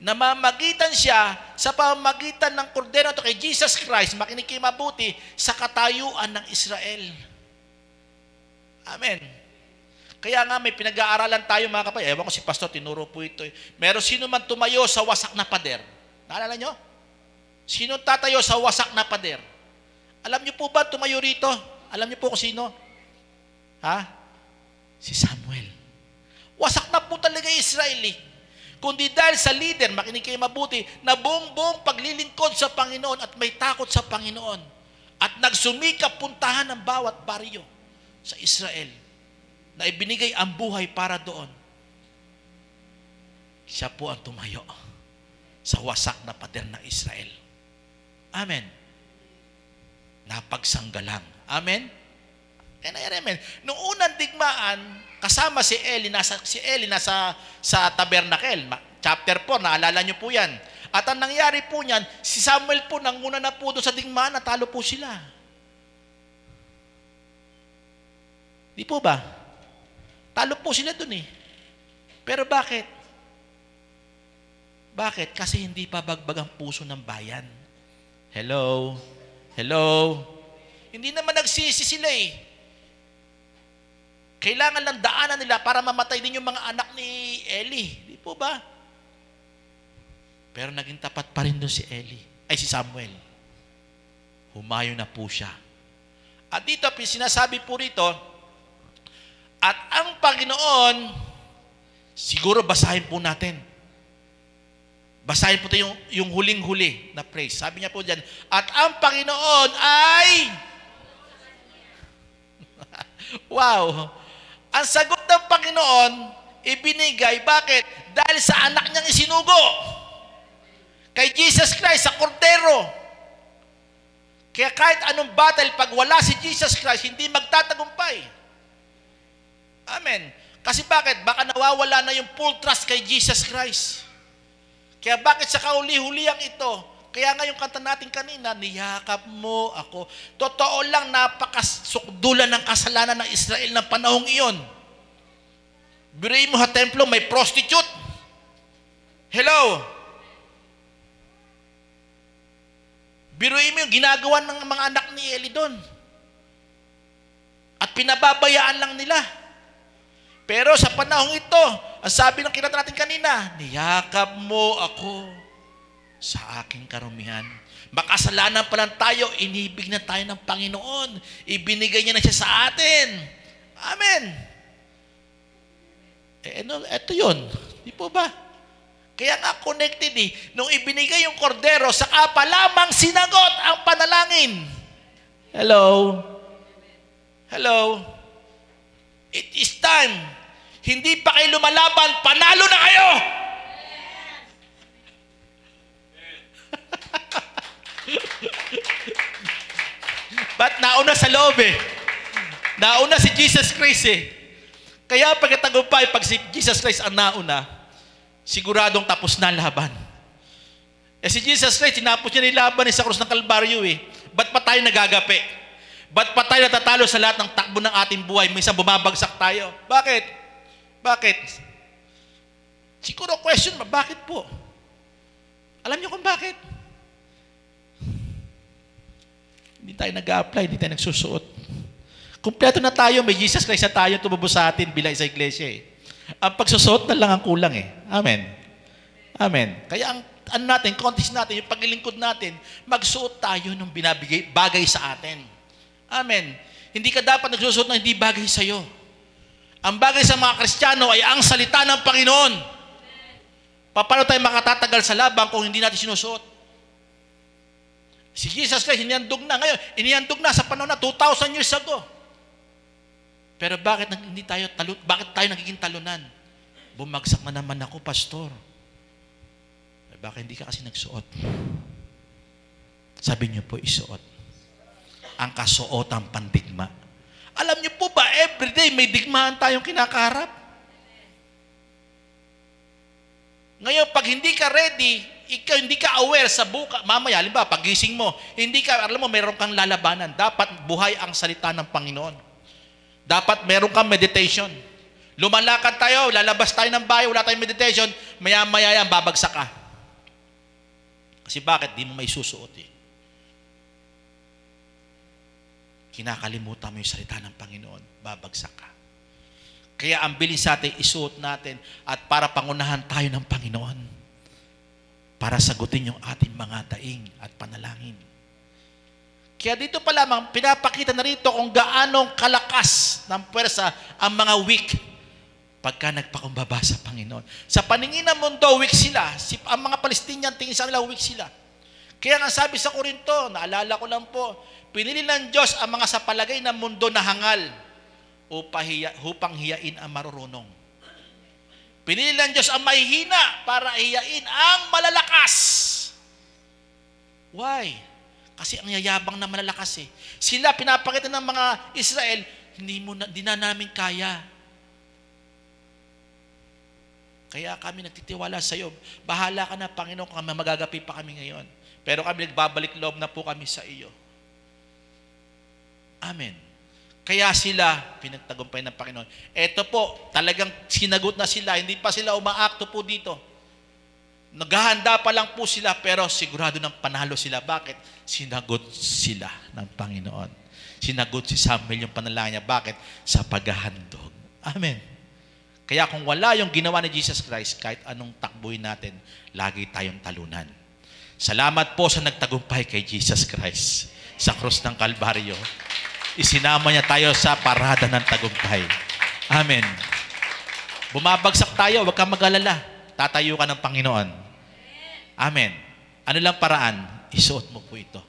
Namamagitan siya sa pamamagitan ng kordero to kay Jesus Christ, makinig kayo mabuti, sa katayuan ng Israel. Amen. Kaya nga may pinag-aaralan tayo mga kapatid. Ewan ko si Pastor, tinuro po ito. Meron sino man tumayo sa wasak na pader. Naalala nyo? Sino tatayo sa wasak na pader? Alam niyo po ba tumayo rito? Alam niyo po kung sino? Ha? Si Samuel. Wasak na po talaga Israel Kundi dahil sa leader, makinig kayo mabuti, na buong paglilingkod sa Panginoon at may takot sa Panginoon. At nagsumikap puntahan ng bawat baryo sa Israel na ibinigay ang buhay para doon. Siya po ang tumayo sa wasak na pader ng Israel. Amen. Napagsanggalang. Amen? Amen. Noong unang digmaan, kasama si Eli nasa sa tabernacle. Chapter 4, naalala nyo po yan. At ang nangyari po niyan, si Samuel po nanguna na po doon sa digmaan, natalo po sila. Di po ba? Talo po sila doon Pero bakit? Bakit? Kasi hindi pa bagbag ang puso ng bayan. Hello? Hello? Hindi naman nagsisi sila Kailangan lang daanan nila para mamatay din yung mga anak ni Eli. Di po ba? Pero naging tapat pa rin doon si Samuel. Humayo na po siya. At dito, sinasabi po rito, at ang Panginoon, siguro basahin po natin. Basahin po tayo yung huling-huli na praise. Sabi niya po dyan, at ang Panginoon ay wow! Ang sagot ng Panginoon, ibinigay. Bakit? Dahil sa anak niyang isinugo. Kay Jesus Christ, sa kordero. Kaya kahit anong battle, pag wala si Jesus Christ, hindi magtatagumpay. Amen. Kasi bakit? Baka nawawala na yung full trust kay Jesus Christ. Kaya bakit sa kahuli-huliang ito, kaya nga yung kanta natin kanina, niyakap mo ako. Totoo lang, napakasukdulan ng kasalanan ng Israel ng panahong iyon. Biruin mo sa templo, may prostitute. Hello? Biruin mo yung ginagawa ng mga anak ni Eli doon. At pinababayaan lang nila. Pero sa panahong ito, ang sabi ng kinanta natin kanina, niyakap mo ako sa aking karumihan. Makasalanan pa lang tayo, inibig na tayo ng Panginoon. Ibinigay niya na siya sa atin. Amen. Ito yun. Di po ba? Kaya nga connected Nung ibinigay yung kordero, saka pa lamang sinagot ang panalangin. Hello? Hello? It is time. Hindi pa kayo lumalaban, panalo na kayo! But nauna sa loob Nauna si Jesus Christ Kaya pagkatagumpay, pag si Jesus Christ ang nauna, siguradong tapos na ang laban. Si Jesus Christ, tinapos niya nilaban sa krus ng Kalbaryo Ba't pa tayo nagagapi? Ba't pa tayo natatalo sa lahat ng takbo ng ating buhay? Minsan bumabagsak tayo. Bakit? Bakit? Siguro question, bakit po? Alam niyo kung bakit? Hindi tayo nag-a-apply, hindi tayo nagsusuot. Kumpleto na tayo, may Jesus Christ na tayo tumubos sa atin bilang sa iglesia Ang pagsusuot na lang ang kulang Amen. Amen. Kaya ang natin, contest natin, yung paglilingkod natin, magsuot tayo ng binabigay, bagay sa atin. Amen. Hindi ka dapat nagsusuot ng hindi bagay sa iyo. Ang bagay sa mga Kristiyano ay ang salita ng Panginoon. Paano tayo makatatagal sa laban kung hindi natin sinusuot? Si Jesus Christ, inihandog na. Ngayon, inihandog na sa panahon na 2,000 years ago. Pero bakit tayo nagiging talunan? Bumagsak na naman ako, pastor. Bakit hindi ka kasi nagsuot? Sabi niyo po, isuot. Ang kasuotang pandigma. Alam niyo po ba, everyday may digmaan tayong kinakaharap? Ngayon, pag hindi ka ready, hindi ka aware sa mamaya, halimbawa, pagising mo, alam mo, meron kang lalabanan. Dapat buhay ang salita ng Panginoon. Dapat meron kang meditation. Lumalakad tayo, lalabas tayo ng bahay, wala tayong meditation, maya-maya yan, babagsak ka. Kasi bakit? Di mo may susuot eh. Kinakalimutan mo yung salita ng Panginoon, babagsak ka. Kaya ang bilis sa atin, isuot natin at para pangunahan tayo ng Panginoon para sagutin yung ating mga daing at panalangin. Kaya dito pa lamang, pinapakita na rito kung gaanong kalakas ng puwersa ang mga weak pagka nagpakumbaba sa Panginoon. Sa paningin ng mundo, weak sila. Ang mga Palestinian, tingin sa nila, weak sila. Kaya nga sabi sa Korinto, naalala ko lang po, pinili ng Diyos ang mga sa palagay ng mundo na hangal upang hiyain ang marurunong. Pinili ng Diyos ang mahihina para hiyain ang malalakas. Why? Kasi ang yayabang na malalakas eh. Sila pinapakita ng mga Israel, hindi na namin kaya. Kaya kami nagtitiwala sa iyo. Bahala ka na, Panginoon, kung magagapi pa kami ngayon. Pero kami nagbabalik loob na po kami sa iyo. Amen. Kaya sila pinagtagumpay ng Panginoon. Ito po, talagang sinagot na sila. Hindi pa sila umaakto po dito. Naghahanda pa lang po sila, pero sigurado ng panalo sila. Bakit? Sinagot sila ng Panginoon. Sinagot si Samuel yung panalangin niya. Bakit? Sa paghahandog. Amen. Kaya kung wala yung ginawa ni Jesus Christ, kahit anong takbuhin natin, lagi tayong talunan. Salamat po sa nagtagumpay kay Jesus Christ sa krus ng Kalbaryo. Isinama niya tayo sa parada ng tagumpay. Amen. Bumabagsak tayo, huwag kang mag-alala. Tatayo ka ng Panginoon. Amen. Ano lang paraan? Isuot mo po ito.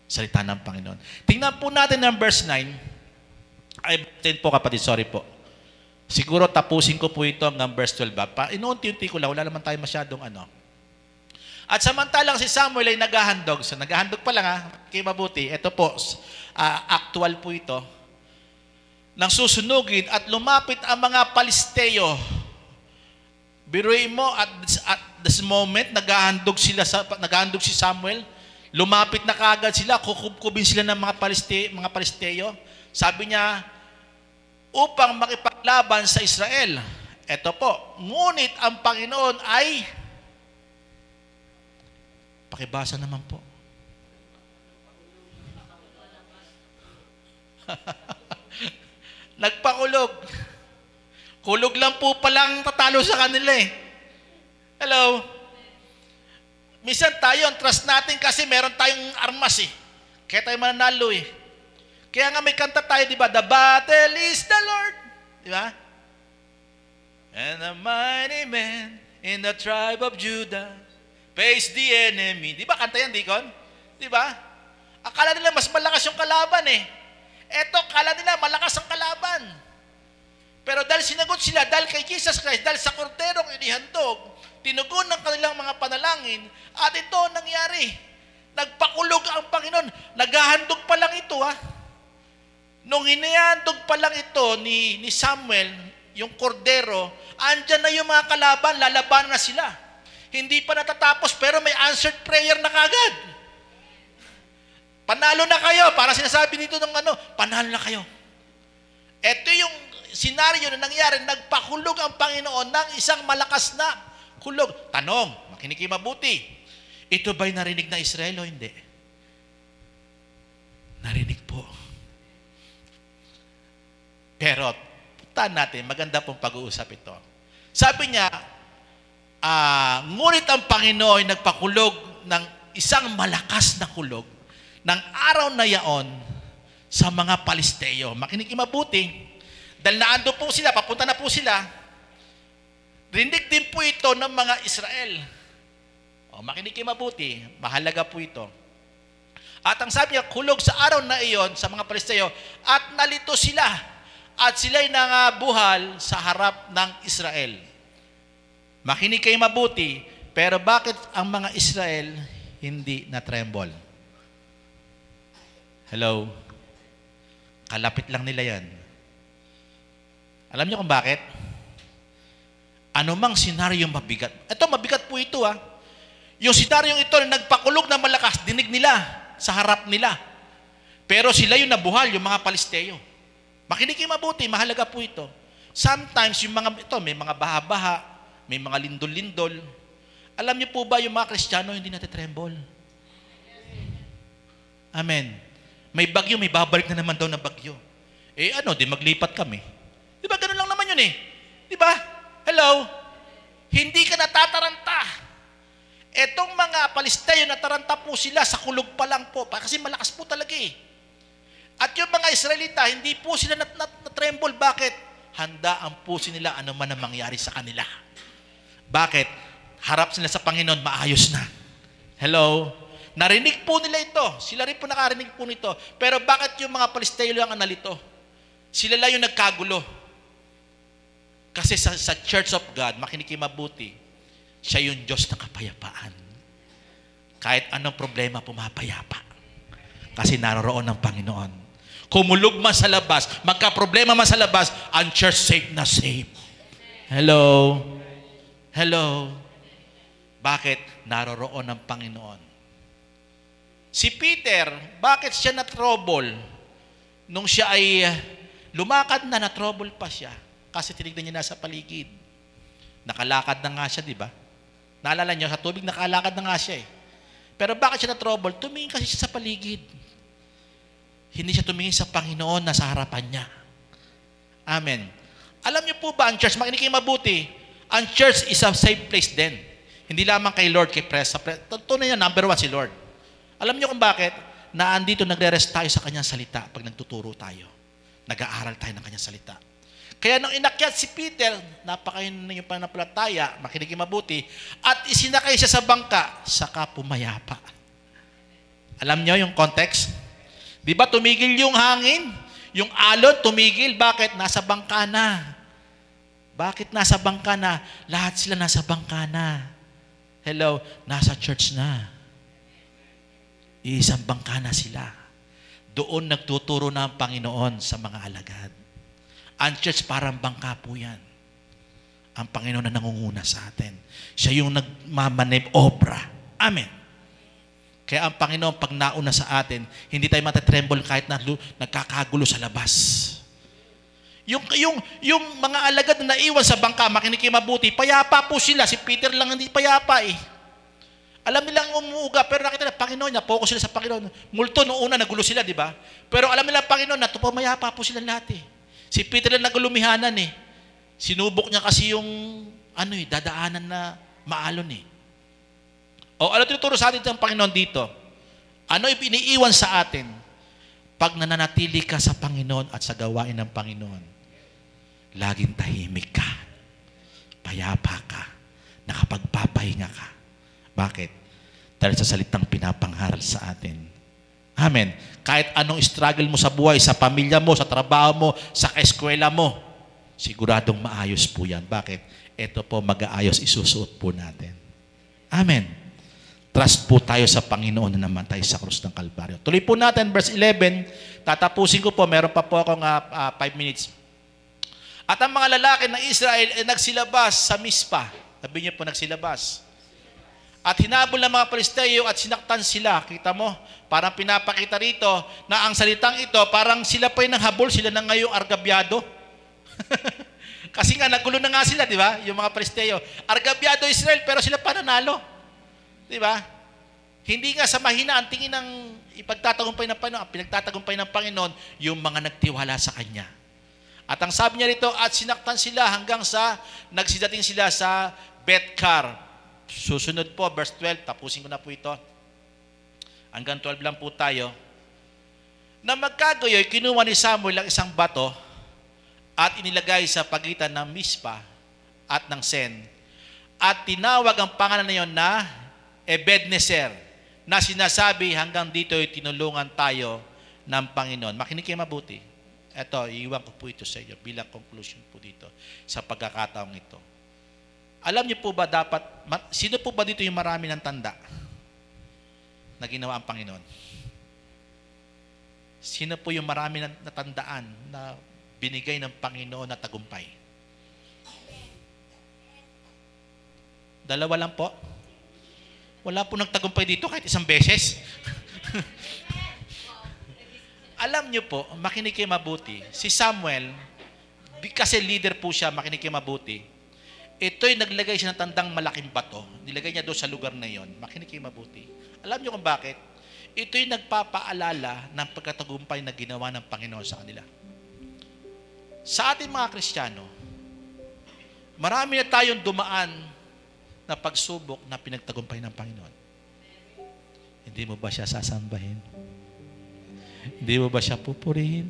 Salita ng Panginoon. Tingnan po natin ang verse 9. Ay, 10 po kapatid, sorry po. Siguro tapusin ko po ito hanggang verse 12. Inuunti-unti ko lang, wala naman tayo masyadong ano. At samantalang si Samuel ay naghahandog. So naghahandog pa lang kay mabuti. Ito po, actual po ito. Nang susunugin at lumapit ang mga Palisteo. Biruin mo at this moment, naghahandog si Samuel. Lumapit na kaagad sila, kukubkubin sila ng mga Palisteo. Sabi niya, upang makipaglaban sa Israel. Ito po, ngunit ang Panginoon ay pakibasa naman po. Nagpakulog. Kulog lang po palang tatalo sa kanila eh. Hello? Minsan tayo, ang trust natin kasi meron tayong armas eh. Kaya tayo mananalo eh. Kaya nga may kanta tayo, di ba? The battle is the Lord. Di ba? And a mighty man in the tribe of Judah face the enemy. Di ba kanta yan, Deacon? Di ba? Akala nila mas malakas yung kalaban eh. Eto, akala nila malakas ang kalaban. Pero dahil sinagot sila, dahil kay Jesus Christ, dahil sa korderong inihandog, tinugon ng kanilang mga panalangin, at ito nangyari. Nagpakulog ang Panginoon. Naghahandog pa lang ito Nung hinihandog pa lang ito ni Samuel, yung kordero, andyan na yung mga kalaban, lalaban na sila. Hindi pa natatapos, pero may answered prayer na kagad. Panalo na kayo. Para sinasabi dito ng panalo na kayo. Ito yung senaryo na nangyari, nagpakulog ang Panginoon ng isang malakas na kulog. Tanong, makinig kayo mabuti. Ito ba'y narinig na Israel o hindi? Narinig po. Pero, puntahan natin, maganda pong pag-uusap ito. Sabi niya, ngunit ang Panginoon ay nagpakulog ng isang malakas na kulog ng araw na yaon sa mga Palisteo. Makinig mabuti. Dahil naando po sila, papunta na po sila. Rinig din po ito ng mga Israel. O, makinig kayo mabuti, mahalaga po ito. At ang sabi niya, hulog sa araw na iyon sa mga Palesteo, at nalito sila, at sila'y nangabuhal sa harap ng Israel. Makinig kayo mabuti, pero bakit ang mga Israel hindi na-tremble? Hello? Kalapit lang nila yan. Alam niyo kung bakit? Anumang senaryong mabigat. Ito, mabigat po ito Yung senaryong ito na nagpakulog na malakas, dinig nila sa harap nila. Pero sila yung nabuhal, yung mga Palesteo. Makinig kayo mabuti, mahalaga po ito. Sometimes yung mga ito, may mga baha-baha, may mga lindol-lindol. Alam niyo po ba yung mga Kristiyano hindi natitremble? Amen. May bagyo, may babalik na naman daw na bagyo. Di maglipat kami. Di ba, ganun lang naman yun Di ba? Hello? Hindi ka natataranta. Etong mga Palesteo, nataranta po sila sa kulog pa lang po. Kasi malakas po talaga At yung mga Israelita, hindi po sila natremble. Bakit? Handa ang puso nila ano man ang mangyari sa kanila. Bakit? Harap sila sa Panginoon, maayos na. Hello? Narinig po nila ito. Sila rin po nakarinig po nito. Pero bakit yung mga Palesteo lang ang nalito? Sila lang yung nagkagulo. Kasi sa Church of God, makinig kayo mabuti, siya yung Diyos ng kapayapaan. Kahit anong problema, pumapayapa. Kasi naroroon ng Panginoon. Kumulog man sa labas, magka-problema man sa labas, ang church safe na safe. Hello? Hello? Bakit? Naroroon ng Panginoon. Si Peter, bakit siya na-trouble? Nung siya ay lumakad na trouble pa siya. Kasi tinignan niya nasa paligid. Nakalakad na nga siya, di ba? Naalala niyo, sa tubig nakalakad na nga siya Pero bakit siya na-trouble? Tumingin kasi siya sa paligid. Hindi siya tumingin sa Panginoon na sa harapan niya. Amen. Alam niyo po ba, ang church, makinig kayo mabuti, ang church is a safe place din. Hindi lamang kay Lord, kay Press. Tunay niya, number 1 si Lord. Alam niyo kung bakit? Na andito nagre-rest tayo sa kanyang salita pag nagtuturo tayo. Nag-aaral tayo ng kanyang salita. Kaya nung inakyat si Peter, napakain na yung pananampalataya, makinig mabuti, at isinakay siya sa bangka, saka pumayapa. Alam niyo yung context? Di ba tumigil yung hangin? Yung alon tumigil. Bakit? Nasa bangka na. Bakit nasa bangka na? Lahat sila nasa bangka na. Hello? Nasa church na. Iisang bangka na sila. Doon nagtuturo na ang Panginoon sa mga alagad. Ang church parang bangka po yan. Ang Panginoon na nangunguna sa atin. Siya yung nagmamanib obra. Amen. Kaya ang Panginoon pag nauna sa atin, hindi tayo matatremble kahit na nagkakagulo sa labas. Yung mga alagad na naiwan sa bangka, makinig kayo mabuti, payapa po sila. Si Peter lang hindi payapa Alam nilang umuuga, pero nakita na, Panginoon niya, focus sila sa Panginoon. Multo, noong una, nagulo sila, di ba? Pero alam nila, Panginoon, na mayapa po sila lahat Si Peter lang nagulumihanan Sinubok niya kasi yung, dadaanan na maalon ano tinuturo sa atin ng Panginoon dito? Ano iniiwan sa atin? Pag nananatili ka sa Panginoon at sa gawain ng Panginoon, laging tahimik ka, payapa ka, nakapagpapahinga ka. Bakit? Dahil sa salitang pinapangharal sa atin. Amen. Kahit anong struggle mo sa buhay, sa pamilya mo, sa trabaho mo, sa eskwela mo, siguradong maayos po yan. Bakit? Ito po mag-aayos, isusuot po natin. Amen. Trust po tayo sa Panginoon na namatay sa krus ng Kalbaryo. Tuloy po natin, verse 11. Tatapusin ko po, meron pa po akong 5 minutes. At ang mga lalaki ng Israel ay nagsilabas sa Mispa. Sabi niyo po, nagsilabas. At hinabol ng mga Palesteo at sinaktan sila. Kita mo, parang pinapakita rito na ang salitang ito, parang sila pa yung nanghabol, sila na ngayong argabyado. Kasi nga, nagulo na nga sila, di ba? Yung mga Palesteo. Argabyado Israel, pero sila pa nanalo. Di ba? Hindi nga sa mahina ang tingin ng ipagtatagumpay ng Panginoon, ang pinagtatagumpay ng Panginoon, yung mga nagtiwala sa Kanya. At ang sabi niya rito, at sinaktan sila hanggang sa nagsidating sila sa Bethkar. Susunod po, verse 12, tapusin ko na po ito. Hanggang 12 lang po tayo. Na magkagayoy, kinuha ni Samuel ang isang bato at inilagay sa pagitan ng Mispa at ng Sen. At tinawag ang pangalan na yon na Ebenezer, na sinasabi hanggang dito ay tinulungan tayo ng Panginoon. Makinig kayo mabuti. Ito, iiwan ko po ito sa inyo bilang conclusion po dito sa pagkakataong ito. Alam niyo po ba dapat, sino po ba dito yung marami ng tanda na ginawa ang Panginoon? Sino po yung marami na natandaan na binigay ng Panginoon na tagumpay? Dalawa lang po. Wala po nagtagumpay dito kahit isang beses. Alam niyo po, makinig kayo mabuti. Si Samuel, kasi leader po siya, makinig kayo mabuti. Ito'y naglagay siya ng tandang malaking bato. Nilagay niya doon sa lugar na yon. Makinig kayo mabuti. Alam niyo kung bakit? Ito'y nagpapaalala ng pagkatagumpay na ginawa ng Panginoon sa kanila. Sa ating mga Kristiyano, marami na tayong dumaan na pagsubok na pinagtagumpay ng Panginoon. Hindi mo ba siya sasambahin? Hindi mo ba siya pupurihin?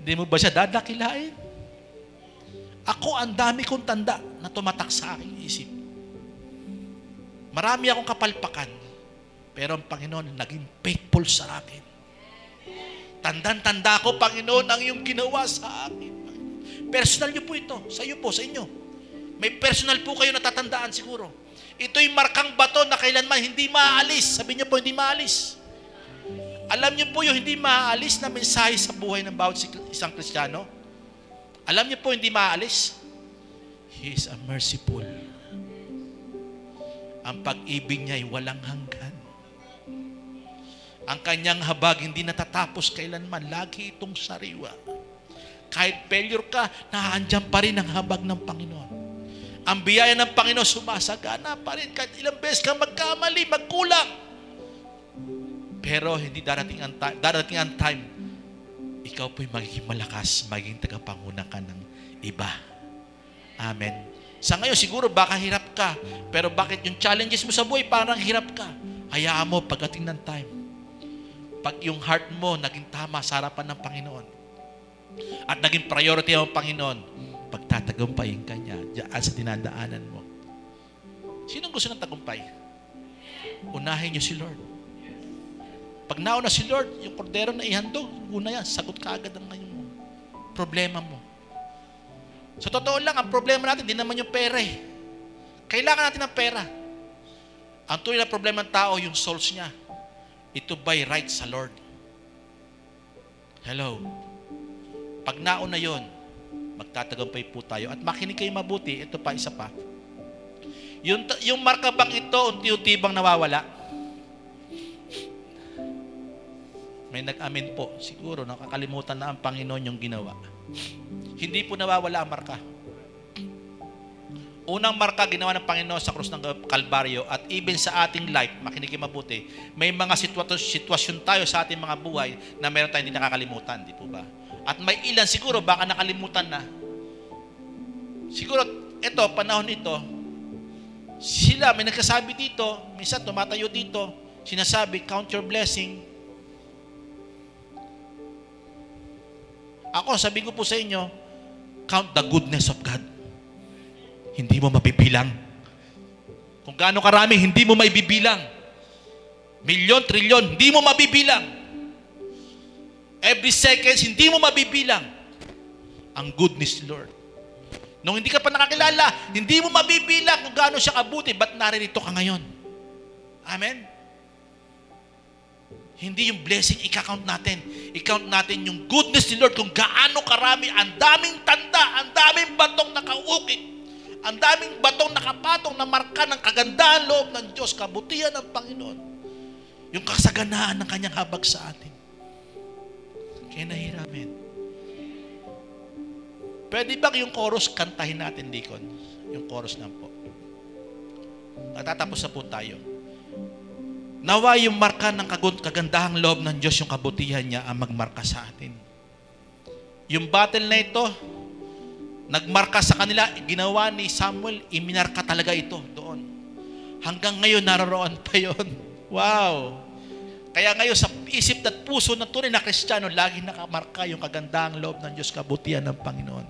Hindi mo ba siya dadakilain? Ako, ang dami kong tanda na tumatak sa aking isip. Marami akong kapalpakan, pero ang Panginoon naging faithful sa akin. Tandang-tanda ko, Panginoon, ang iyong ginawa sa akin. Personal niyo po ito. Sa iyo po, sa inyo. May personal po kayo natatandaan siguro. Ito'y markang bato na kailanman hindi maaalis. Sabi niyo po, hindi maalis. Alam niyo po yung hindi maaalis na mensahe sa buhay ng bawat isang Kristiyano? Alam niyo po, hindi maaalis? He is a merciful. Ang pag-ibig niya ay walang hanggan. Ang kanyang habag hindi natatapos kailanman. Lagi itong sariwa. Kahit failure ka, naandyan pa rin ang habag ng Panginoon. Ang biyaya ng Panginoon sumasagana pa rin. Kahit ilang beses kang magkamali, magkulang. Pero hindi darating ang time, ikaw po'y magiging malakas, magiging tagapanguna ka ng iba. Amen. Sa ngayon, siguro baka hirap ka. Pero bakit yung challenges mo sa buhay, parang hirap ka? Hayaan mo pagdating ng time. Pag yung heart mo naging tama sa harapan ng Panginoon at naging priority ang Panginoon, pagtatagumpayin ka niya diyan sa dinadaanan mo. Sinong gusto ng tagumpay? Unahin niyo si Lord. Pag nauna si Lord, yung kordero na ihandog, una yan, sagot ka agad ang ngayong problema mo. Sa totoo lang, ang problema natin, hindi naman yung pera eh. Kailangan natin ng pera. Ang tunay na problema ng tao, yung souls niya. Ito ba'y right sa Lord? Hello? Pag nauna yon, magtatagumpay po tayo. At makinig kayo mabuti, ito pa, isa pa. Yung marka bang ito, unti-unti bang nawawala? May nag-amin po. Siguro, nakakalimutan na ang Panginoon yung ginawa. Hindi po nawawala ang marka. Unang marka ginawa ng Panginoon sa krus ng Kalbaryo at even sa ating life, makinig kayo mabuti, may mga sitwasyon tayo sa ating mga buhay na meron tayong hindi nakakalimutan, di po ba? At may ilan siguro baka nakalimutan na. Siguro, ito, panahon ito, sila, may nagkasabi dito, minsan tumatayo dito, sinasabi, count your blessing. Ako, sabi ko po sa inyo, count the goodness of God. Hindi mo mabibilang. Kung gaano karami, hindi mo maibibilang. Milyon, trilyon, hindi mo mabibilang. Every seconds, hindi mo mabibilang. Ang goodness, Lord. Nung hindi ka pa nakakilala, hindi mo mabibilang kung gaano siya kabuti, ba't naririto ka ngayon? Amen? Hindi yung blessing i-count natin. I-count natin yung goodness ni Lord kung gaano karami, ang daming tanda, ang daming batong nakaukit, ang daming batong nakapatong na marka ng kagandahan loob ng Diyos, kabutihan ng Panginoon. Yung kasaganaan ng kanyang habag sa atin. Kaya nahiramin. Pwede ba yung chorus kantahin natin, Deacon? Yung chorus lang po. Natatapos na po tayo. Nawa yung marka ng kagandahang loob ng Diyos, yung kabutihan niya ang magmarka sa atin. Yung battle na ito, nagmarka sa kanila, ginawa ni Samuel, iminarka talaga ito doon. Hanggang ngayon, naroon pa yun. Wow! Kaya ngayon, sa isip at puso ng tunay na Kristiyano, lagi nakamarka yung kagandahang loob ng Diyos, kabutihan ng Panginoon.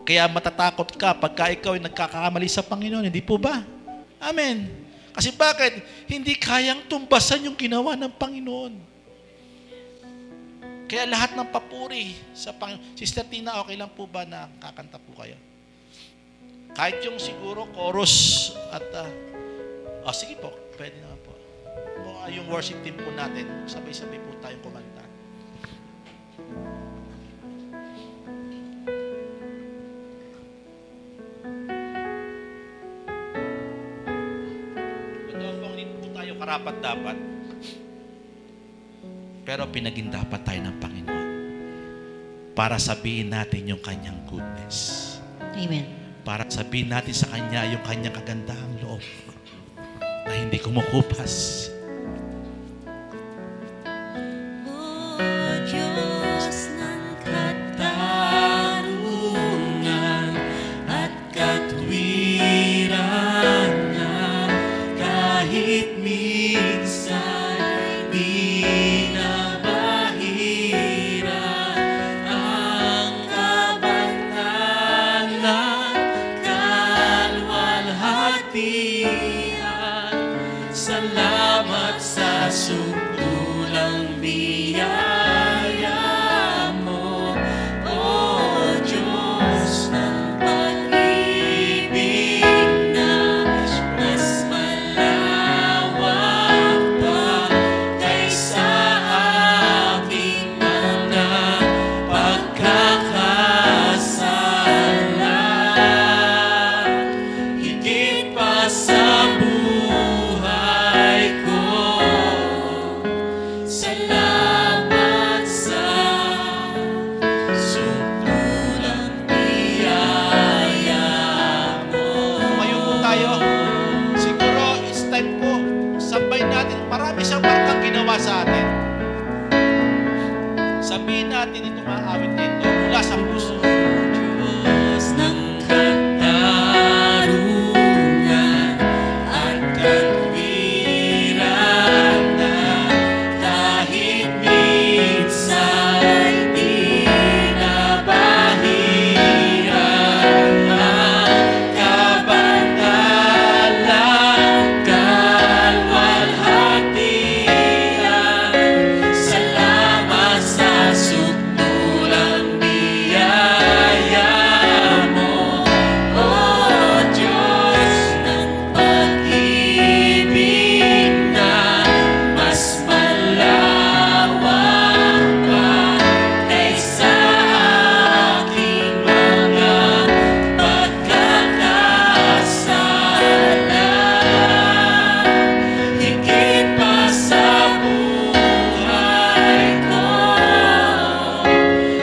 Kaya matatakot ka pagka ikaw ay nagkakamali sa Panginoon. Hindi po ba? Amen. Kasi bakit? Hindi kayang tumbasan yung ginawa ng Panginoon. Kaya lahat ng papuri sa Panginoon. Sister Tina, okay lang po ba na kakanta po kayo? Kahit yung siguro chorus at sige po, pwede naman po. O yung worship team po natin, sabay-sabay po tayong kumanta. Karapat-dapat. Pero pinagindapat tayo ng Panginoon para sabihin natin yung kanyang goodness. Amen. Para sabihin natin sa kanya yung kanyang kagandahang loob na hindi kumukupas. Diyos ng katarungan at katwiran na kahit minsan binabahiran ang kabangalan, kalwalhatian. Salamat sa sumpulang biyaya mo, O Diyos ng pag-ibig na mas malawak pa kaysa aking mga pagkakasala. Higit pa sa buhay ko, salamat sa sumpulang biyaya mo. Tumayo po tayo. Siguro it's time po. Sabay natin. Marami siyang partang ginawa sa atin. Sabihin natin itong aawit nito mula sa puso. Diyos ng katarungan at katwiran na kahit minsan binabahiran ang kabangalan, kalwalhatian. Salamat sa sukdulang biyaya mo, O Diyos ng pag-ibig na mas malawak pa kaysa aking mga pagkakasala. Higit pa sa buhay ko,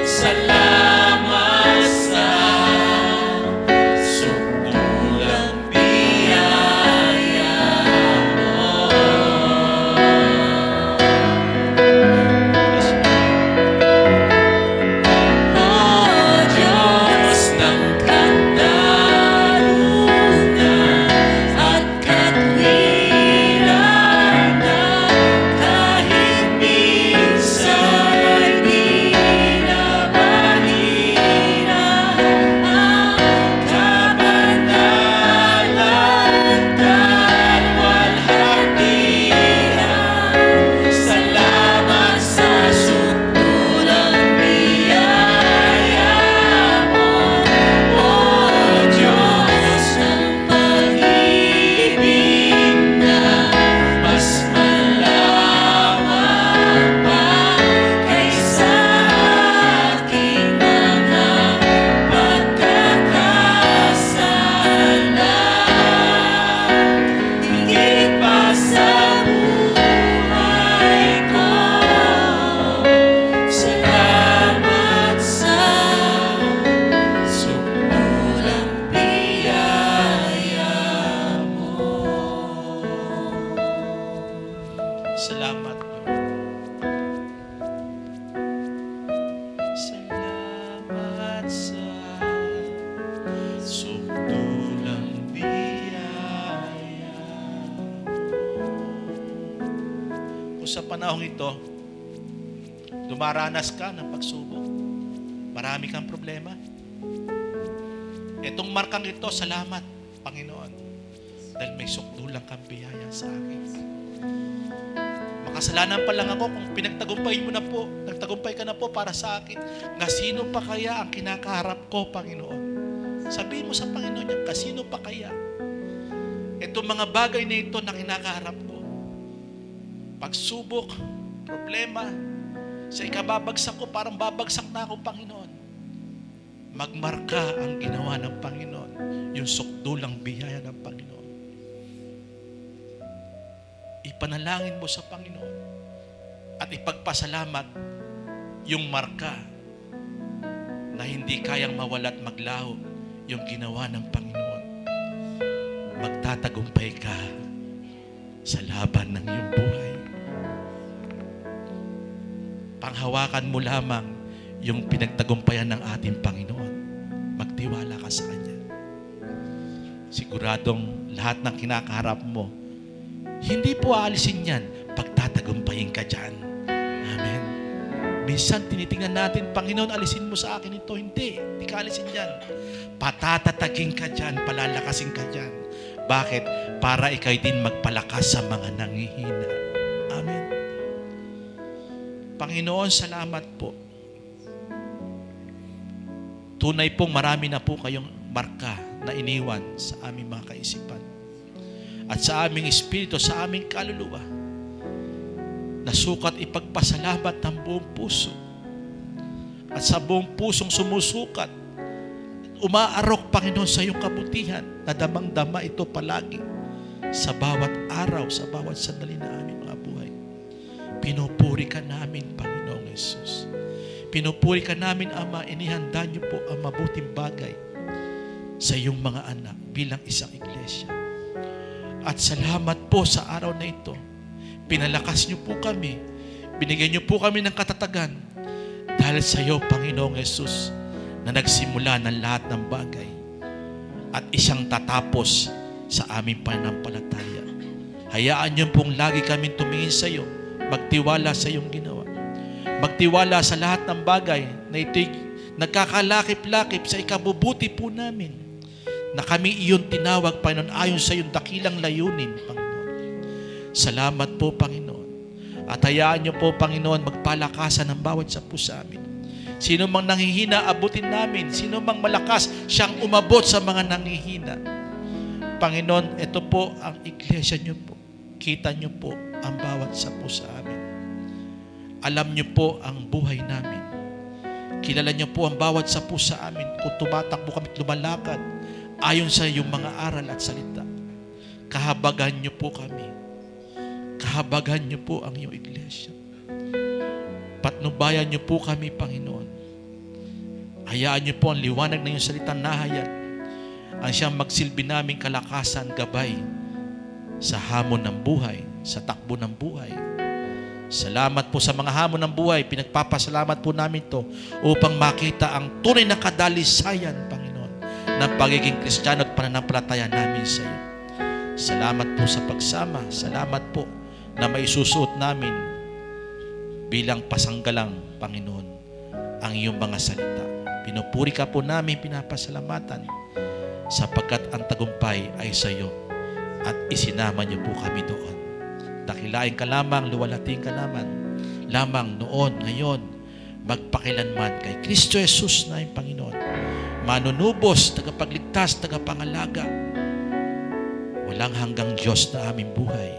salamat sa sukdulang biyaya mo. O Diyos ng katarungan at katwiran na kahit minsan binabahiran ang kabanalan, kalwalhatian. Salamat sa sukdulang biyaya mo, O Diyos ng pag-ibig na mas malawak pa kaysa aking mga pagkakasala. Higit pa sa buhay ko, salamat sa sukdulang biyaya mo. Salamat, Lord. Salamat sa sukdulang biyaya. Kung sa panahong ito, dumaranas ka ng pagsubok, marami kang problema, Itong markang ito, salamat, Panginoon. Dahil may sukdulang kang biyaya sa akin. Makasalanan pa lang ako kung pinagtagumpay mo na po, nagtagumpay ka na po para sa akin. Nga sino pa kaya ang kinakaharap ko, Panginoon? Sabihin mo sa Panginoon yan, kasino pa kaya? Itong mga bagay na ito na kinakaharap ko. Pagsubok, problema, sa ikababagsak ko, parang babagsak na ako, Panginoon. Magmarka ang ginawa ng Panginoon, yung sukdulang biyaya ng Panginoon. Ipanalangin mo sa Panginoon at ipagpasalamat yung marka na hindi kayang mawala at maglaho yung ginawa ng Panginoon. Magtatagumpay ka sa laban ng iyong buhay. Panghawakan mo lamang yung pinagtagumpayan ng ating Panginoon. Magtiwala ka sa Kanya. Siguradong lahat ng kinakaharap mo, hindi po aalisin yan. Pagtatagumpayin ka dyan. Amen. Minsan tinitingnan natin, Panginoon, alisin mo sa akin ito. Hindi ka alisin yan. Patatatagin ka dyan, palalakasin ka dyan. Bakit? Para ikay din magpalakas sa mga nanghihina. Amen. Panginoon, salamat po. Tunay pong marami na po kayong marka na iniwan sa aming mga kaisipan at sa aming espiritu, sa aming kaluluwa, na sukat ipagpasalamat ng buong puso at sa buong pusong sumusukat, umaarok, Panginoon, sa iyong kabutihan na damang-dama ito palagi sa bawat araw, sa bawat sandali na aming mga buhay. Pinupuri ka namin, Panginoong Yesus. Pinupuri ka namin, Ama. Inihanda niyo po ang mabuting bagay sa iyong mga anak bilang isang iglesia. At salamat po sa araw na ito. Pinalakas niyo po kami. Binigyan niyo po kami ng katatagan dahil sa iyo, Panginoong Yesus, na nagsimula ng lahat ng bagay at isang tatapos sa aming pananampalataya. Hayaan niyo pong lagi kami tumingin sa iyo, magtiwala sa iyong ginawa. Magtiwala sa lahat ng bagay na ito'y nagkakalakip-lakip sa ikabubuti po namin, na kami iyon tinawag, Panginoon, ayon sa iyong dakilang layunin, Panginoon. Salamat po, Panginoon. At hayaan niyo po, Panginoon, magpalakasan ng bawat sa puso amin. Sino mang nanghihina, abutin namin. Sino mang malakas, siyang umabot sa mga nanghihina. Panginoon, ito po ang iglesia niyo po. Kita niyo po ang bawat sa puso amin. Alam niyo po ang buhay namin. Kilala niyo po ang bawat sa puso amin. Kung tumatakbo kami at lumalakad ayon sa iyong mga aral at salita. Kahabagan niyo po kami. Kahabagan niyo po ang iyong iglesia. Patnubayan niyo po kami, Panginoon. Hayaan niyo po ang liwanag ng iyong salitang nahayag ang siyang magsilbi naming kalakasan, gabay sa hamon ng buhay, sa takbo ng buhay. Salamat po sa mga hamon ng buhay. Pinagpapasalamat po namin ito upang makita ang tunay na kadalisayan, Panginoon, ng pagiging Kristiyano at pananampalataya namin sa iyo. Salamat po sa pagsama. Salamat po na maisusuot namin bilang pasanggalang, Panginoon, ang iyong mga salita. Pinupuri ka po namin, pinapasalamatan sapagkat ang tagumpay ay sa iyo at isinama niyo po kami doon. Dakilain ka lamang, luwalating ka lamang noon, ngayon, magpakilanman kay Kristo Jesus na yung Panginoon. Manunubos, tagapagligtas, tagapangalaga. Walang hanggang Diyos na aming buhay.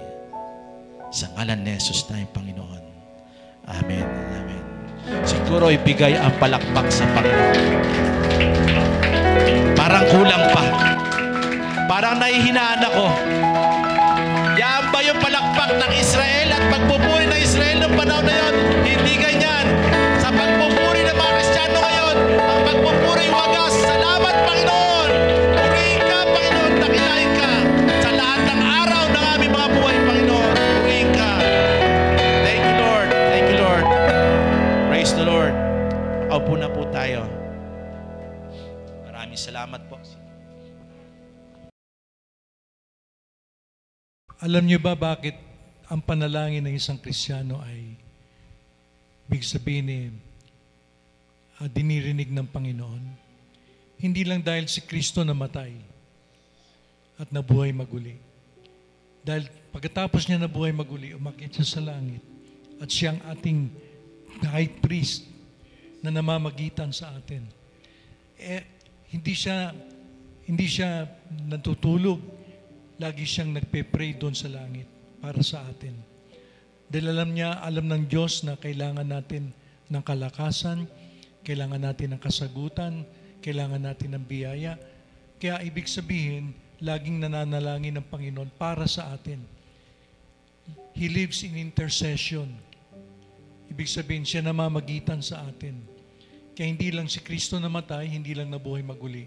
Sa ngalan ni Jesus na yung Panginoon. Amen. Amen. Siguro ibigay ang palakpak sa Panginoon. Parang kulang pa. Parang nahihinaan ako. Yan ba yung palakpak ng Israel at pagpupuri ng Israel ng panahon na yun? Hindi ganyan. Sa pagpupuri ng mga Kristiyano ngayon, ang pagpupuri wagas. Salamat, Panginoon. Purihin ka, Panginoon. Dakilain ka sa lahat ng araw ng aming mga buhay, Panginoon. Purihin ka. Thank you, Lord. Thank you, Lord. Praise the Lord. Paupo na po tayo. Maraming salamat po. Alam niyo ba bakit ang panalangin ng isang Kristiyano ay big sabihin dinirinig ng Panginoon? Hindi lang dahil si Kristo namatay at nabuhay maguli. Dahil pagkatapos niya nabuhay maguli, umakyat siya sa langit at siya ang ating high priest na namamagitan sa atin. Hindi siya natutulog. Lagi siyang nagpe-pray doon sa langit para sa atin. Dahil alam ng Diyos na kailangan natin ng kalakasan, kailangan natin ng kasagutan, kailangan natin ng biyaya. Kaya ibig sabihin, laging nananalangin ng Panginoon para sa atin. He lives in intercession. Ibig sabihin, siya namamagitan sa atin. Kaya hindi lang si Kristo namatay, hindi lang nabuhay maguli.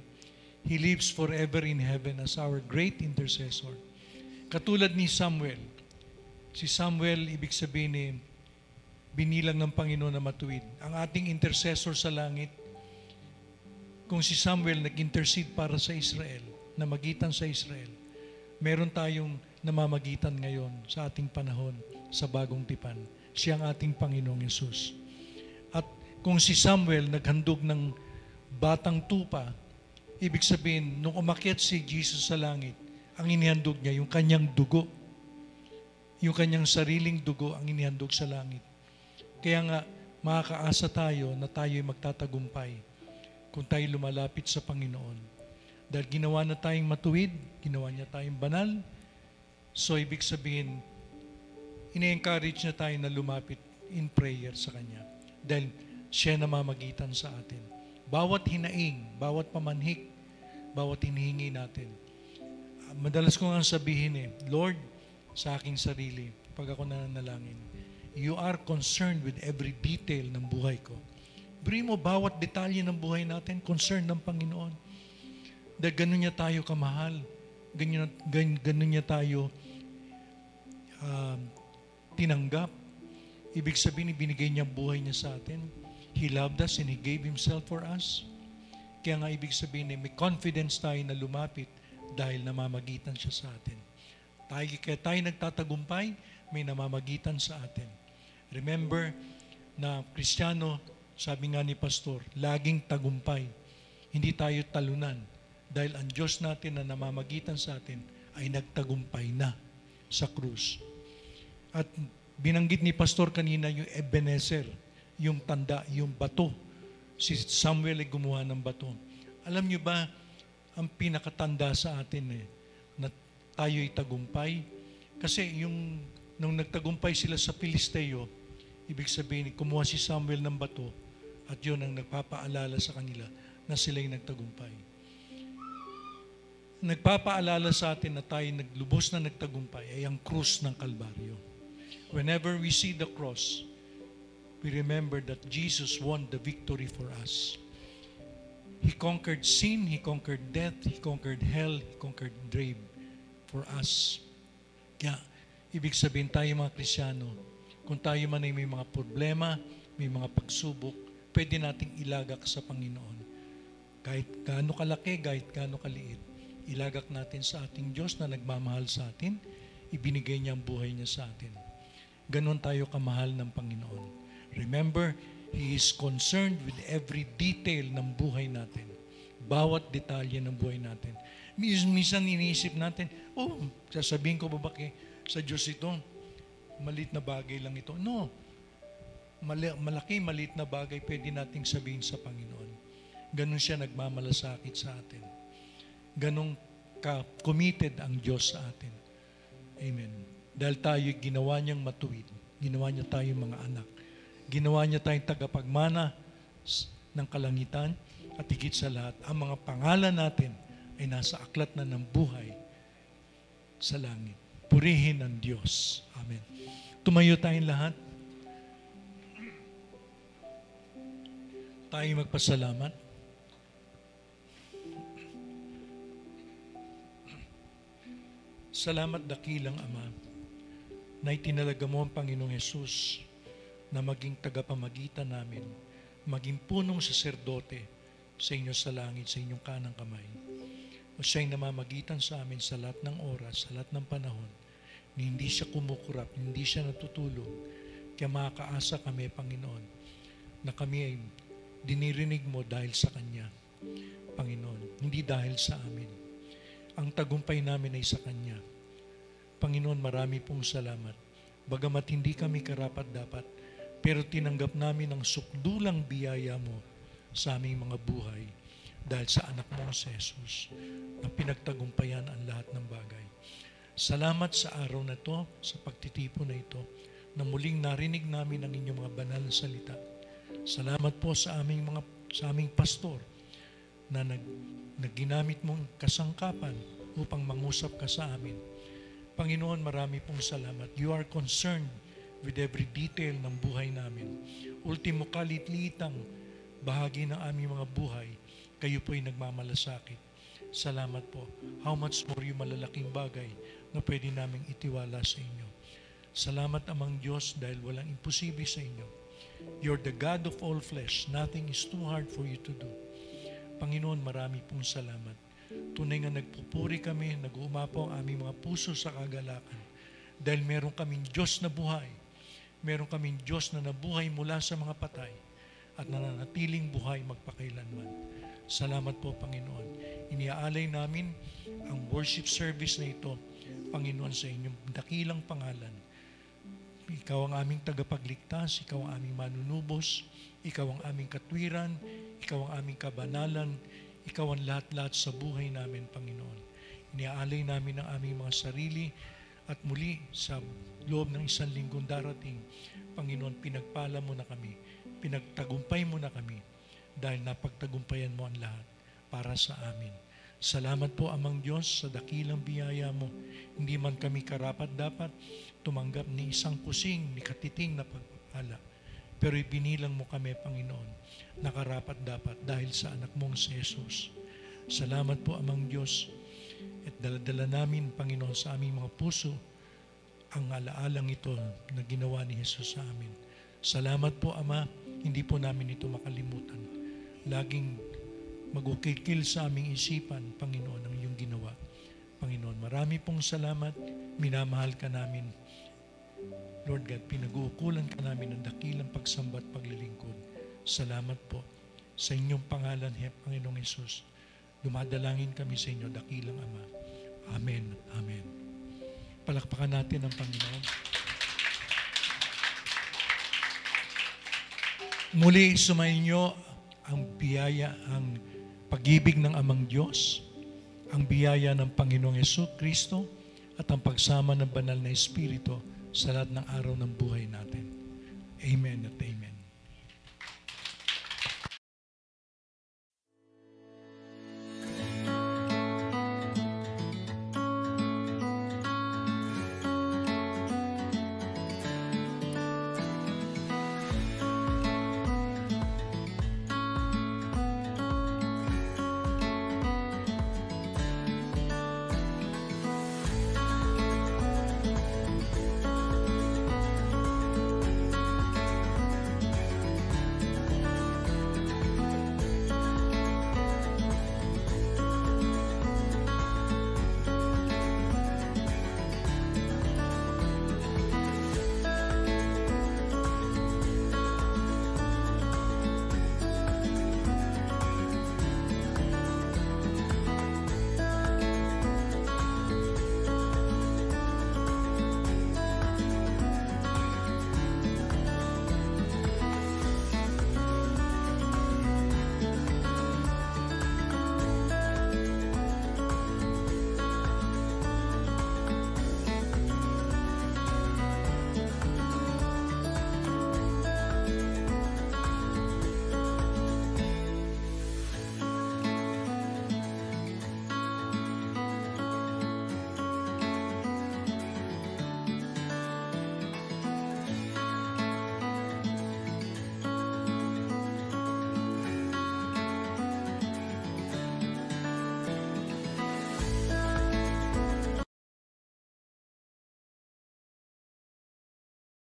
He lives forever in heaven as our great intercessor. Katulad ni Samuel. Si Samuel, ibig sabihin, binilang ng Panginoon na matuwid. Ang ating intercessor sa langit, kung si Samuel nag-intercede para sa Israel, namagitan sa Israel, meron tayong namamagitan ngayon sa ating panahon sa bagong tipan. Siya ang ating Panginoong Yesus. At kung si Samuel naghandog ng batang tupa, ibig sabihin, nung umakyat si Jesus sa langit, ang inihandog niya, yung kanyang dugo, yung kanyang sariling dugo ang inihandog sa langit. Kaya nga, makakaasa tayo na tayo'y magtatagumpay kung tayo lumalapit sa Panginoon. Dahil ginawa na tayong matuwid, ginawa niya tayong banal, so ibig sabihin, ini-encourage na tayo na lumapit in prayer sa Kanya. Dahil siya namamagitan sa atin. Bawat hinaing, bawat pamanhik, bawat hinihingi natin. Madalas ko nga sabihin Lord, sa aking sarili, pag ako nananalangin, you are concerned with every detail ng buhay ko. Bri mo, bawat detalye ng buhay natin, concern ng Panginoon. Dahil ganun niya tayo kamahal. Ganun niya tayo tinanggap. Ibig sabihin, binigay niya buhay niya sa atin. He loved us and He gave Himself for us. Kaya nga ibig sabihin, may confidence tayo na lumapit dahil namamagitan siya sa atin. Kaya tayo nagtatagumpay, may namamagitan sa atin. Remember na Kristiyano, sabi nga ni Pastor, laging tagumpay. Hindi tayo talunan. Dahil ang Diyos natin na namamagitan sa atin ay nagtagumpay na sa krus. At binanggit ni Pastor kanina yung Ebenezer, yung tanda, yung bato. Si Samuel ay gumawa ng bato. Alam nyo ba, ang pinakatanda sa atin na tayo'y tagumpay? Kasi nung nagtagumpay sila sa Pilisteo, ibig sabihin, kumuha si Samuel ng bato at yun ang nagpapaalala sa kanila na sila'y nagtagumpay. Nagpapaalala sa atin na tayo naglubos na nagtagumpay ay ang krus ng Kalbaryo. Whenever we see the cross, we remember that Jesus won the victory for us. He conquered sin, He conquered death, He conquered hell, He conquered grave for us. Kaya, ibig sabihin tayo mga Kristiyano, kung tayo man ay may mga problema, may mga pagsubok, pwede nating ilagak sa Panginoon. Kahit gaano kalaki, kahit gaano kaliit, ilagak natin sa ating Diyos na nagmamahal sa atin, ibinigay niya ang buhay niya sa atin. Ganon tayo kamahal ng Panginoon. Remember, He is concerned with every detail ng buhay natin. Bawat detalye ng buhay natin. Minsan iniisip natin, sasabihin ko ba sa Diyos ito? Maliit na bagay lang ito. No. Malaki, maliit na bagay pwede nating sabihin sa Panginoon. Ganon siya nagmamalasakit sa atin. Ganon ka-committed ang Diyos sa atin. Amen. Dahil tayo ginawa niyang matuwid. Ginawa niya tayong mga anak. Ginawa niya tayong tagapagmana ng kalangitan. At higit sa lahat, ang mga pangalan natin ay nasa aklat na ng buhay sa langit. Purihin ang Diyos. Amen. Tumayo tayong lahat. Tayo magpasalamat. Salamat dakilang Ama na itinalaga mo ang Panginoong Yesus na maging tagapamagitan namin, maging punong saserdote sa inyo sa langit, sa inyong kanang kamay. O siya'y namamagitan sa amin sa lahat ng oras, sa lahat ng panahon, na hindi siya kumukurap, hindi siya natutulog. Kaya makakaasa kami, Panginoon, na kami ay dinirinig mo dahil sa Kanya. Panginoon, hindi dahil sa amin. Ang tagumpay namin ay sa Kanya. Panginoon, marami pong salamat. Bagamat hindi kami karapat-dapat, pero tinanggap namin ang sukdulang biyaya mo sa aming mga buhay dahil sa anak mo si Jesus na pinagtagumpayan ang lahat ng bagay. Salamat sa araw na to, sa pagtitipon na ito, na muling narinig namin ang inyong mga banal na salita. Salamat po sa aming pastor na ginamit mong kasangkapan upang mangusap ka sa amin. Panginoon, marami pong salamat. You are concerned with every detail ng buhay namin. Ultimo kalit-litang bahagi ng aming mga buhay, kayo po'y nagmamalasakit. Salamat po. How much more yung malalaking bagay na pwede naming itiwala sa inyo. Salamat amang Diyos dahil walang imposible sa inyo. You're the God of all flesh. Nothing is too hard for you to do. Panginoon, marami pong salamat. Tunay nga nagpupuri kami, nag-uumapaw ang aming mga puso sa kagalakan. Dahil meron kaming Diyos na buhay. Meron kaming Diyos na nabuhay mula sa mga patay at nananatiling buhay magpakailanman. Salamat po, Panginoon. Iniaalay namin ang worship service na ito, Panginoon, sa inyong dakilang pangalan. Ikaw ang aming tagapagligtas, ikaw ang aming manunubos, ikaw ang aming katwiran, ikaw ang aming kabanalan, ikaw ang lahat-lahat sa buhay namin, Panginoon. Iniaalay namin ang aming mga sarili at muli sa loob ng 1 linggong darating, Panginoon, pinagpala mo na kami, pinagtagumpay mo na kami dahil napagtagumpayan mo ang lahat para sa amin. Salamat po, Amang Diyos, sa dakilang biyaya mo. Hindi man kami karapat-dapat tumanggap ni isang kusing, ni katiting na pagpapala. Pero ibinilang mo kami, Panginoon, na karapat-dapat dahil sa anak mong si Jesus. Salamat po, Amang Diyos, at daladala namin, Panginoon, sa aming mga puso ang alaalang ito na ginawa ni Jesus sa amin. Salamat po, Ama, hindi po namin ito makalimutan. Laging magukikil sa aming isipan, Panginoon, ang iyong ginawa. Panginoon, marami pong salamat, minamahal ka namin. Lord God, pinag-uukulan ka namin ng dakilang pagsamba at paglilingkod. Salamat po sa inyong pangalan, Panginoong Hesus. Dumadalangin kami sa inyo, dakilang Ama. Amen. Amen. Palakpakan natin ang Panginoon. Muli, sumainyo ang biyaya, ang pag-ibig ng Amang Diyos, ang biyaya ng Panginoong Jesucristo, at ang pagsama ng banal na Espiritu sa lahat ng araw ng buhay natin. Amen at amen.